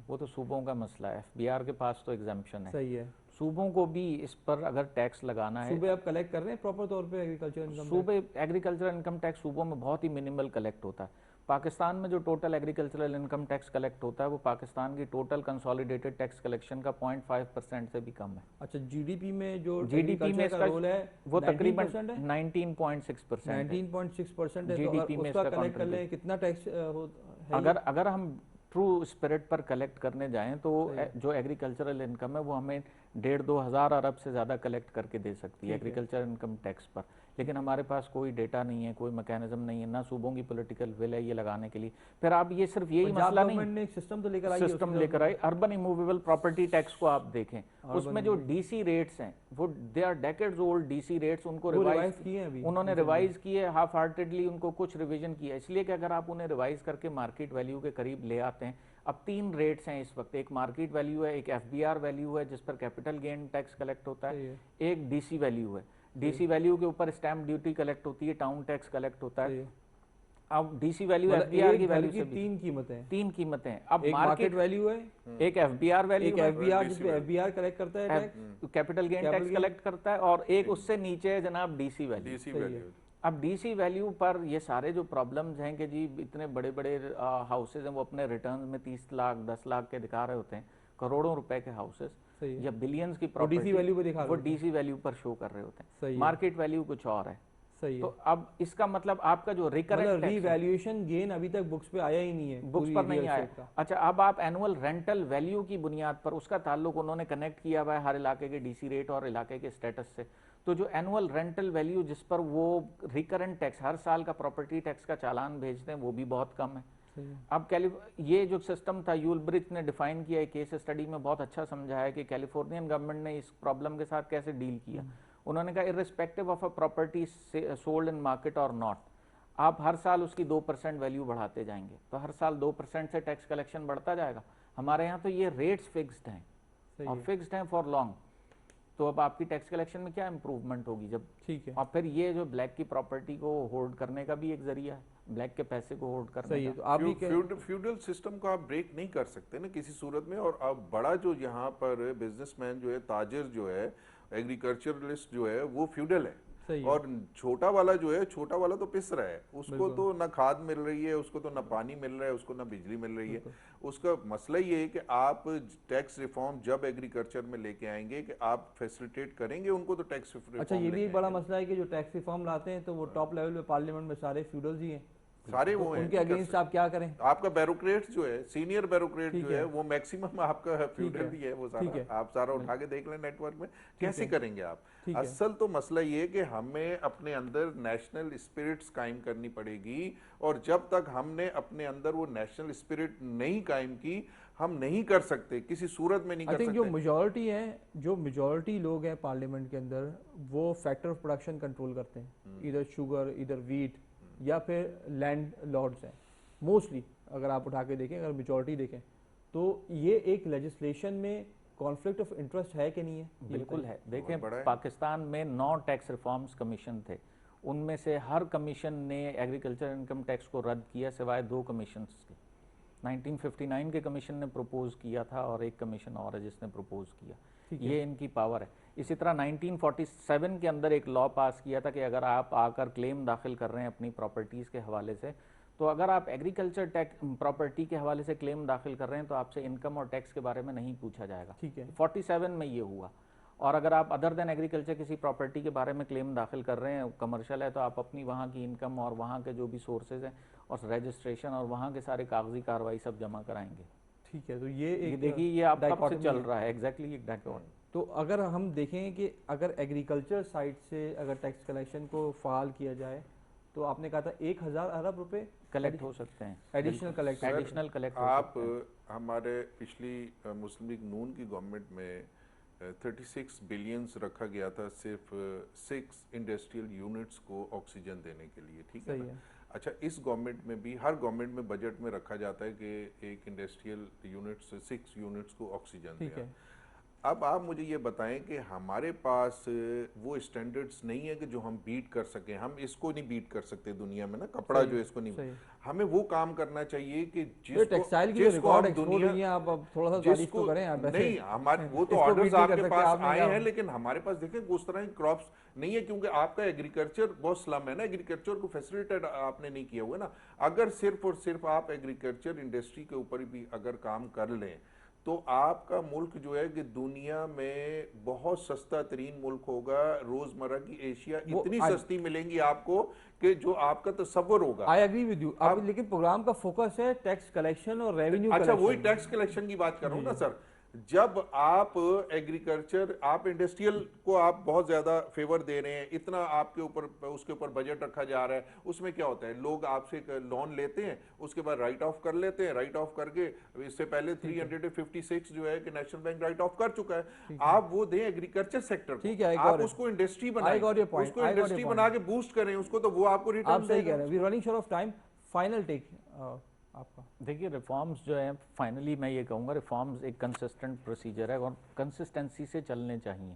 [SPEAKER 2] वो तो सूबों का मसला है। एफबीआर के पास तो एग्जाम्पशन है।
[SPEAKER 1] सही है,
[SPEAKER 2] सूबों को भी इस पर अगर टैक्स लगाना है,
[SPEAKER 1] सूबे आप कलेक्ट कर रहे हैं प्रॉपर तौर पे एग्रीकल्चर इनकम?
[SPEAKER 2] सूबे एग्रीकल्चरल इनकम टैक्स सूबों में बहुत ही मिनिमल कलेक्ट होता है। पाकिस्तान में जो total agricultural income tax collect होता है वो पाकिस्तान की टोटल कंसोलिडेटेड टैक्स कलेक्शन का 0.5% से भी कम है।
[SPEAKER 1] अच्छा, जीडीपी में जो
[SPEAKER 2] जीडीपी में इसका
[SPEAKER 1] रोल है
[SPEAKER 2] वो तकरीबन 19.6% है।
[SPEAKER 1] 19.6% है।
[SPEAKER 2] जीडीपी में
[SPEAKER 1] उसका कलेक्ट कर लें कितना टैक्स है?
[SPEAKER 2] अगर हम ट्रू स्पिरिट पर कलेक्ट करने जाएं तो जो एग्रीकल्चरल इनकम है वो हमें 1.5-2 हज़ार अरब से ज़्यादा कलेक्ट करके दे सकती है एग्रीकल्चर इनकम टैक्स पर। लेकिन हमारे पास कोई डेटा नहीं है, कोई मैकेनिज्म नहीं है, ना सूबों की पॉलिटिकल विल है ये लगाने के लिए। फिर आप ये सिर्फ यही मसला नहीं,
[SPEAKER 1] ने एक सिस्टम तो
[SPEAKER 2] लेकर आई अर्बन इमूवेबल प्रॉपर्टी टैक्स को आप देखें, उसमें जो डीसी रेट्स हैं वो they are decades old DC rates, उनको रिवाइज किए हैं, उन्होंने रिवाइज किए हाफ हार्टेडली, उनको कुछ रिविजन किया, इसलिए कि अगर आप उन्हें रिवाइज करके मार्केट वैल्यू के करीब ले आते हैं। अब 3 रेट्स हैं इस वक्त, एक मार्केट वैल्यू है, एक एफबीआर वैल्यू है जिस पर कैपिटल गेन टैक्स कलेक्ट होता है, एक डीसी वैल्यू है। डीसी वैल्यू के ऊपर स्टैम्प ड्यूटी कलेक्ट होती है, टाउन टैक्स कलेक्ट होता है। अब डीसी वैल्यू
[SPEAKER 1] मतलब
[SPEAKER 2] एफबीआर
[SPEAKER 1] एक
[SPEAKER 2] की
[SPEAKER 1] घर
[SPEAKER 2] वैल्यू
[SPEAKER 1] की
[SPEAKER 2] से भी
[SPEAKER 1] तीन कीमतें हैं,
[SPEAKER 2] तीन कीमतें हैं। अब
[SPEAKER 1] एक मार्केट
[SPEAKER 2] मार्केट
[SPEAKER 1] वैल्यू है,
[SPEAKER 2] एक एफबीआर
[SPEAKER 1] एक
[SPEAKER 2] वैल्यू है,
[SPEAKER 1] एफबीआर
[SPEAKER 4] DC
[SPEAKER 1] जिसपे एफबीआर कलेक्ट करता है tax,
[SPEAKER 2] capital gain
[SPEAKER 1] Capital
[SPEAKER 2] tax
[SPEAKER 1] gain।
[SPEAKER 2] Collect करता है, और एक उससे नीचे है जनाब डीसी वैल्यू।
[SPEAKER 4] डीसी
[SPEAKER 1] सही है।
[SPEAKER 4] वैल्यू।
[SPEAKER 2] अब डीसी वैल्यू पर ये सारे जो प्रॉब्लम्स हैं कि जी इतने बड़े बड़े हाउसेज हैं, वो अपने रिटर्न में 30 लाख 10 लाख के दिखा रहे होते हैं, करोड़ों रुपए के हाउसेज
[SPEAKER 1] सही है,
[SPEAKER 2] या बिलियंस की
[SPEAKER 1] वो
[SPEAKER 2] प्रॉपर्टी
[SPEAKER 1] डीसी वैल्यू पे दिखा रहे
[SPEAKER 2] वो
[SPEAKER 1] होते हैं।
[SPEAKER 2] डीसी वैल्यू पर शो कर रहे होते
[SPEAKER 1] सही
[SPEAKER 2] हैं,
[SPEAKER 1] है।
[SPEAKER 2] मार्केट वैल्यू कुछ और है।
[SPEAKER 1] सही
[SPEAKER 2] तो
[SPEAKER 1] है,
[SPEAKER 2] अब इसका मतलब आपका जो रिकरेंट
[SPEAKER 1] मतलब
[SPEAKER 2] टैक्स है
[SPEAKER 1] रीवैल्यूएशन गेन अभी तक बुक्स पे आया ही नहीं है,
[SPEAKER 2] बुक्स
[SPEAKER 1] पूरी
[SPEAKER 2] पर नहीं
[SPEAKER 1] रियल
[SPEAKER 2] आया।
[SPEAKER 1] एस्टेट का।
[SPEAKER 2] अच्छा, अब आप एनुअल रेंटल वैल्यू की बुनियाद पर उसका ताल्लुक उन्होंने कनेक्ट किया हुआ है हर इलाके के डीसी रेट और इलाके के स्टेटस से। तो जो एनुअल रेंटल वैल्यू जिस पर वो रिकरेंट टैक्स हर साल का प्रॉपर्टी टैक्स का चालान भेजते हैं वो भी बहुत कम है।
[SPEAKER 1] सही है,
[SPEAKER 2] अब ये जो सिस्टम था यूलब्रिच ने डिफाइन किया है, केस स्टडी में बहुत अच्छा समझाया कि कैलिफोर्नियन गवर्नमेंट ने इस प्रॉब्लम के साथ कैसे डील किया। उन्होंने कहा irrespective of a property sold in market और नॉट, आप हर साल उसकी 2% वैल्यू बढ़ाते जाएंगे, तो हर साल 2% से टैक्स कलेक्शन बढ़ता जाएगा। हमारे यहाँ तो ये रेट्स फिक्स्ड हैं
[SPEAKER 1] सही
[SPEAKER 2] और
[SPEAKER 1] है,
[SPEAKER 2] फिक्स्ड हैं फॉर लॉन्ग, तो अब आपकी टैक्स कलेक्शन में क्या इंप्रूवमेंट होगी जब।
[SPEAKER 1] ठीक है,
[SPEAKER 2] और फिर ये जो ब्लैक की प्रॉपर्टी को होल्ड करने का भी एक जरिया है, ब्लैक के पैसे को होल्ड करने
[SPEAKER 1] सही है।
[SPEAKER 2] का।
[SPEAKER 1] तो आप भी
[SPEAKER 4] फ्यूडल सिस्टम को आप ब्रेक नहीं कर सकते ना किसी सूरत में। और अब बड़ा जो यहाँ पर बिजनेसमैन जो है, ताजिर जो है, एग्रीकल्चरलिस्ट जो है, वो फ्यूडल है।
[SPEAKER 1] सही है,
[SPEAKER 4] और छोटा वाला जो है, छोटा वाला तो पिस रहा है, उसको
[SPEAKER 1] बिल्कुल।
[SPEAKER 4] तो ना खाद मिल रही है, उसको तो ना पानी मिल रहा है, उसको ना बिजली मिल रही है। उसका मसला ये है कि आप टैक्स रिफॉर्म जब एग्रीकल्चर में लेके आएंगे कि आप फैसिलिटेट करेंगे उनको, तो टैक्स रिफॉर्म
[SPEAKER 1] अच्छा, ये भी एक बड़ा मसला है कि जो टैक्स रिफॉर्म लाते हैं तो वो टॉप लेवल पे पार्लियामेंट में सारे फ्यूडल्स ही हैं,
[SPEAKER 4] सारे
[SPEAKER 1] तो
[SPEAKER 4] वो हैं,
[SPEAKER 1] उनके
[SPEAKER 4] नहीं कर
[SPEAKER 1] अगेंस्ट आप क्या करें।
[SPEAKER 4] आपका बैरोक्रेट जो है, सीनियर बैरोक्रेट
[SPEAKER 1] ठीक
[SPEAKER 4] जो है,
[SPEAKER 1] है,
[SPEAKER 4] वो मैक्सिमम आपका फ्यूडल
[SPEAKER 1] है,
[SPEAKER 4] ही है। वो
[SPEAKER 1] ठीक है,
[SPEAKER 4] सारा आप सारा उठा के देख लें नेटवर्क में, कैसे
[SPEAKER 1] है,
[SPEAKER 4] करेंगे आप।
[SPEAKER 1] ठीक है,
[SPEAKER 4] असल तो मसला ये है कि हमें अपने अंदर नेशनल स्पिरिट्स कायम करनी पड़ेगी, और जब तक हमने अपने अंदर वो नेशनल स्पिरिट नहीं कायम की, हम नहीं कर सकते, किसी सूरत में नहीं
[SPEAKER 1] आई
[SPEAKER 4] कर
[SPEAKER 1] थिंक जो
[SPEAKER 4] सकते।
[SPEAKER 1] मेजॉरिटी है, जो मेजॉरिटी लोग हैं पार्लियामेंट के अंदर, वो फैक्टर ऑफ प्रोडक्शन कंट्रोल करते हैं, इधर शुगर, इधर वीट, या फिर लैंड लॉर्ड्स हैं मोस्टली। अगर आप उठा के देखें, अगर मेजॉरिटी देखें, तो ये एक लेजिस्लेशन में कॉन्फ्लिक्ट ऑफ इंटरेस्ट है कि नहीं है? ये
[SPEAKER 2] बिल्कुल
[SPEAKER 1] बताइए।
[SPEAKER 2] है। देखें,
[SPEAKER 4] बड़ा है।
[SPEAKER 2] पाकिस्तान में 9 टैक्स रिफॉर्म्स कमीशन थे, उनमें से हर कमीशन ने एग्रीकल्चर इनकम टैक्स को रद्द किया सिवाय 2 कमीशंस के। 1959 के कमीशन ने प्रपोज किया था और एक कमीशन और है जिसने प्रपोज किया।
[SPEAKER 1] ठीक है।
[SPEAKER 2] ये इनकी पावर है। इसी तरह 1947 के अंदर एक लॉ पास किया था कि अगर आप आकर क्लेम दाखिल कर रहे हैं अपनी प्रॉपर्टीज़ के हवाले से, तो अगर आप एग्रीकल्चर टैक्स प्रॉपर्टी के हवाले से क्लेम दाखिल कर रहे हैं तो आपसे इनकम और टैक्स के बारे में नहीं पूछा जाएगा।
[SPEAKER 1] ठीक है,
[SPEAKER 2] 47 में ये हुआ। और अगर आप अदर देन एग्रीकल्चर किसी प्रॉपर्टी के बारे में क्लेम दाखिल कर रहे हैं, कमर्शियल है, तो आप अपनी वहाँ की इनकम और वहाँ के जो भी सोर्सेज हैं और रजिस्ट्रेशन और वहाँ के सारे कागजी कार्रवाई सब जमा कराएंगे।
[SPEAKER 1] ठीक है। तो ये
[SPEAKER 2] ये
[SPEAKER 1] एक
[SPEAKER 2] देखिए, ये आप कब से
[SPEAKER 1] dichotomy
[SPEAKER 2] चल
[SPEAKER 1] है।
[SPEAKER 2] रहा है, एग्जैक्टली एक डायकॉट।
[SPEAKER 1] तो अगर हम देखें कि अगर एग्रीकल्चर साइड से अगर टैक्स कलेक्शन को फ़ाल किया जाए, तो आपने कहा था 1000 अरब रुपए
[SPEAKER 2] कलेक्ट हो सकते हैं,
[SPEAKER 1] एडिशनल कलेक्ट।
[SPEAKER 2] एडिशनल कलेक्ट हो
[SPEAKER 4] आप
[SPEAKER 2] सकते हैं।
[SPEAKER 4] हमारे पिछली मुस्लिम लीग नून की गवर्नमेंट में 36 बिलियंस रखा गया था सिर्फ 6 इंडस्ट्रियल यूनिट्स को ऑक्सीजन देने के लिए, ठीक है
[SPEAKER 1] सही
[SPEAKER 4] ना?
[SPEAKER 1] है,
[SPEAKER 4] अच्छा, इस गवर्नमेंट में भी, हर गवर्नमेंट में बजट में रखा जाता है कि एक इंडस्ट्रियल यूनिट्स 6 यूनिट्स को ऑक्सीजन
[SPEAKER 1] ठीक
[SPEAKER 4] दें।
[SPEAKER 1] है।
[SPEAKER 4] अब आप मुझे ये बताएं कि हमारे पास वो स्टैंडर्ड्स नहीं है कि जो हम बीट कर सकें। हम इसको नहीं बीट कर सकते दुनिया में ना, कपड़ा
[SPEAKER 1] सही
[SPEAKER 4] जो
[SPEAKER 1] है,
[SPEAKER 4] इसको नहीं।
[SPEAKER 1] सही।
[SPEAKER 4] हमें वो काम करना चाहिए कि
[SPEAKER 1] ये टेक्सटाइल की जो
[SPEAKER 4] जिसको
[SPEAKER 1] रिकॉर्ड
[SPEAKER 4] हम
[SPEAKER 1] एक्सपोर्ट
[SPEAKER 4] दुनिया
[SPEAKER 1] हुई है, आप अब थोड़ा सा तारीफ तो करें आप।
[SPEAKER 4] नहीं, हमारे वो तो
[SPEAKER 1] इसको
[SPEAKER 4] ऑर्डर्स
[SPEAKER 1] beat नहीं कर
[SPEAKER 4] आपके
[SPEAKER 1] सकते,
[SPEAKER 4] पास
[SPEAKER 1] आपने
[SPEAKER 4] आए
[SPEAKER 1] क्या-
[SPEAKER 4] हैं, लेकिन हमारे पास देखें उस तरह की क्रॉप्स नहीं है, क्योंकि आपका एग्रीकल्चर बहुत स्लम है ना, एग्रीकल्चर को फैसिलिटेट आपने नहीं किया हुआ ना। अगर सिर्फ और सिर्फ आप एग्रीकल्चर इंडस्ट्री के ऊपर भी अगर काम कर लें, तो आपका मुल्क जो है कि दुनिया में बहुत सस्ता तरीन मुल्क होगा। रोजमर्रा की एशिया इतनी सस्ती मिलेंगी आपको कि जो आपका तसव्वुर होगा।
[SPEAKER 1] I agree with you. अब लेकिन प्रोग्राम का फोकस है टैक्स कलेक्शन और रेवेन्यू
[SPEAKER 4] अच्छा,
[SPEAKER 1] कलेक्शन।
[SPEAKER 4] वही टैक्स कलेक्शन की बात कर रहा हूं ना सर। जब आप एग्रीकल्चर, आप इंडस्ट्रियल को आप बहुत ज्यादा फेवर दे रहे हैं, इतना आपके ऊपर उसके ऊपर बजट रखा जा रहा है, उसमें क्या होता है, लोग आपसे लोन लेते हैं, उसके बाद राइट ऑफ कर लेते हैं। राइट ऑफ करके, इससे पहले 356 जो है कि नेशनल बैंक राइट ऑफ कर चुका है। आप वो दें एग्रीकल्चर सेक्टर को,
[SPEAKER 1] ठीक है,
[SPEAKER 4] आप उसको इंडस्ट्री बनाएं, उसको इंडस्ट्री बना के बूस्ट करें उसको, तो वो आपको
[SPEAKER 1] आप
[SPEAKER 4] रिटर्न
[SPEAKER 1] सही कह रहे हैं। We running short of time. Final take आपका।
[SPEAKER 2] देखिए, रिफॉर्म्स जो है, फाइनली मैं ये कहूँगा, रिफॉर्म्स एक कंसिस्टेंट प्रोसीजर है और कंसिस्टेंसी से चलने चाहिए।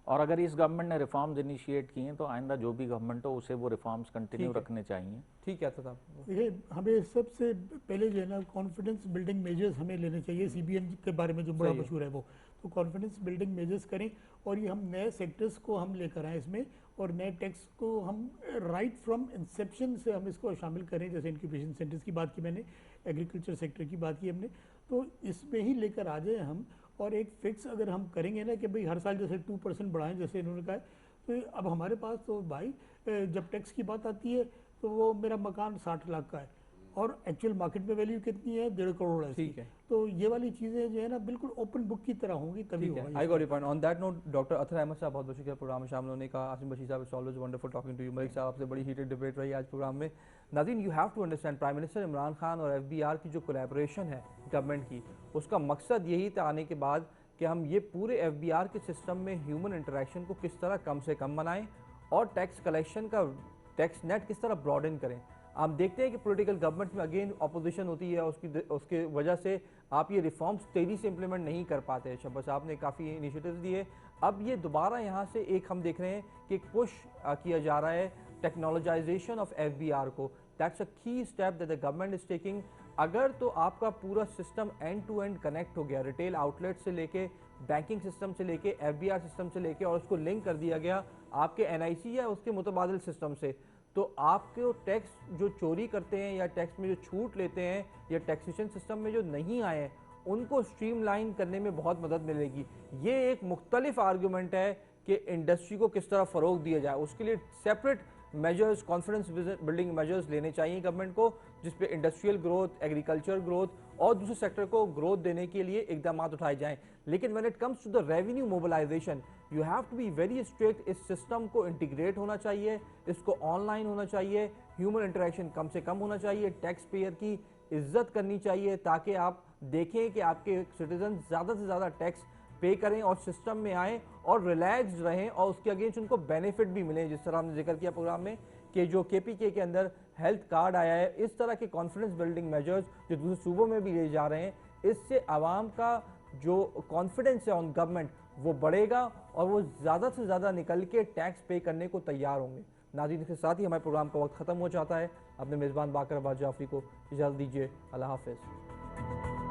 [SPEAKER 2] और अगर इस गवर्नमेंट ने रिफॉर्म्स इनिशिएट किए हैं तो आइंदा जो भी गवर्नमेंट हो उसे वो रिफॉर्म्स कंटिन्यू
[SPEAKER 1] ठीक है।
[SPEAKER 2] रखने चाहिए।
[SPEAKER 1] ठीक है साहब।
[SPEAKER 3] देखिए हमें सबसे पहले जो है ना कॉन्फिडेंस बिल्डिंग मेजर्स हमें लेने चाहिए, सीबीएन के बारे में जो बड़ा
[SPEAKER 1] सही है।
[SPEAKER 3] मशहूर है वो, तो कॉन्फिडेंस बिल्डिंग मेजर्स करें और ये हम नए सेक्टर्स को हम लेकर आए इसमें, और नए टैक्स को हम राइट फ्रॉम इंसेप्शन से हम इसको शामिल करें। जैसे इंक्यूबेशन सेंटर्स की बात की मैंने, एग्रीकल्चर सेक्टर की बात की हमने, तो इसमें ही लेकर आ जाए हम। और एक फिक्स अगर हम करेंगे ना कि भाई हर साल जैसे 2% बढ़ाएं जैसे इन्होंने कहा है, तो अब हमारे पास तो भाई जब टैक्स की बात आती है तो वो मेरा मकान 60 लाख का है और एक्चुअल मार्केट में वैल्यू कितनी है, 1.5 करोड़ है इसकी।
[SPEAKER 1] ठीक है।
[SPEAKER 3] तो ये वाली चीज़ें जो है ना बिल्कुल ओपन बुक की तरह होंगी तभी
[SPEAKER 1] ठीक
[SPEAKER 3] होगा
[SPEAKER 1] है, I got your point. On that note doctor Athar Ahmad sahab बहुत बहुत शुक्रिया प्रोग्राम में शामिल होने का। Asim Bashir sahab, it's always wonderful talking to you. Malik sahab, आपसे बड़ी हीटेड डिबेट रही आज प्रोग्राम में। नाज़रीन, you have to understand, prime minister Imran Khan और FBR की जो कोलैबोरेशन है गवर्नमेंट की, उसका मकसद यही था आने के बाद कि हम ये पूरे FBR के सिस्टम में ह्यूमन इंटरेक्शन को किस तरह कम से कम बनाएं और टैक्स कलेक्शन का टैक्स नेट किस तरह ब्रॉडन करें। आप देखते हैं कि पॉलिटिकल गवर्नमेंट में अगेन अपोजिशन होती है, उसकी वजह से आप ये रिफॉर्म्स तेज़ी से इंप्लीमेंट नहीं कर पाते। शब्बा साहब ने काफ़ी इनिशिएटिव्स दिए, अब ये दोबारा यहाँ से एक हम देख रहे हैं कि एक पुश किया जा रहा है टेक्नोलॉजाइजेशन ऑफ FBR को। That's a key step that the government is taking. अगर तो आपका पूरा system end to end connect हो गया, रिटेल आउटलेट से लेके बैंकिंग सिस्टम से लेके FBR सिस्टम से लेके, और उसको लिंक कर दिया गया आपके NIC या उसके मुतबादिल सिस्टम से, तो आपके टैक्स जो चोरी करते हैं या टैक्स में जो छूट लेते हैं या टैक्सेशन सिस्टम में जो नहीं आए हैं उनको स्ट्रीमलाइन करने में बहुत मदद मिलेगी। ये एक मुख्तलिफ आर्गूमेंट है कि इंडस्ट्री को किस तरह फ़रोग दिया जाए। उसके लिए separate measures, confidence building measures लेने चाहिए गवर्नमेंट को, जिस पे इंडस्ट्रियल ग्रोथ, एग्रीकल्चर ग्रोथ और दूसरे सेक्टर को ग्रोथ देने के लिए इकदाम उठाए जाएं। लेकिन when it comes to the revenue mobilization, you have to be very strict. इस सिस्टम को इंटीग्रेट होना चाहिए, इसको ऑनलाइन होना चाहिए, ह्यूमन इंटरेक्शन कम से कम होना चाहिए, टैक्स पेयर की इज्जत करनी चाहिए, ताकि आप देखें कि आपके सिटीजन ज़्यादा से ज़्यादा टैक्स पे करें और सिस्टम में आएँ और रिलैक्स रहें और उसके अगेंस्ट उनको बेनिफिट भी मिले। जिस तरह हमने जिक्र किया प्रोग्राम में कि जो KPK के अंदर हेल्थ कार्ड आया है, इस तरह के कॉन्फिडेंस बिल्डिंग मेजर्स जो दूसरे सूबों में भी ले जा रहे हैं, इससे आवाम का जो कॉन्फिडेंस है ऑन गवर्नमेंट वो बढ़ेगा और वो ज़्यादा से ज़्यादा निकल के टैक्स पे करने को तैयार होंगे। नाज़रीन, इसके साथ ही हमारे प्रोग्राम का वक्त ख़त्म हो जाता है। अपने मेज़बान बाकर अब्बास जाफरी को इजाज़त दीजिए। अल्लाह हाफ़िज़।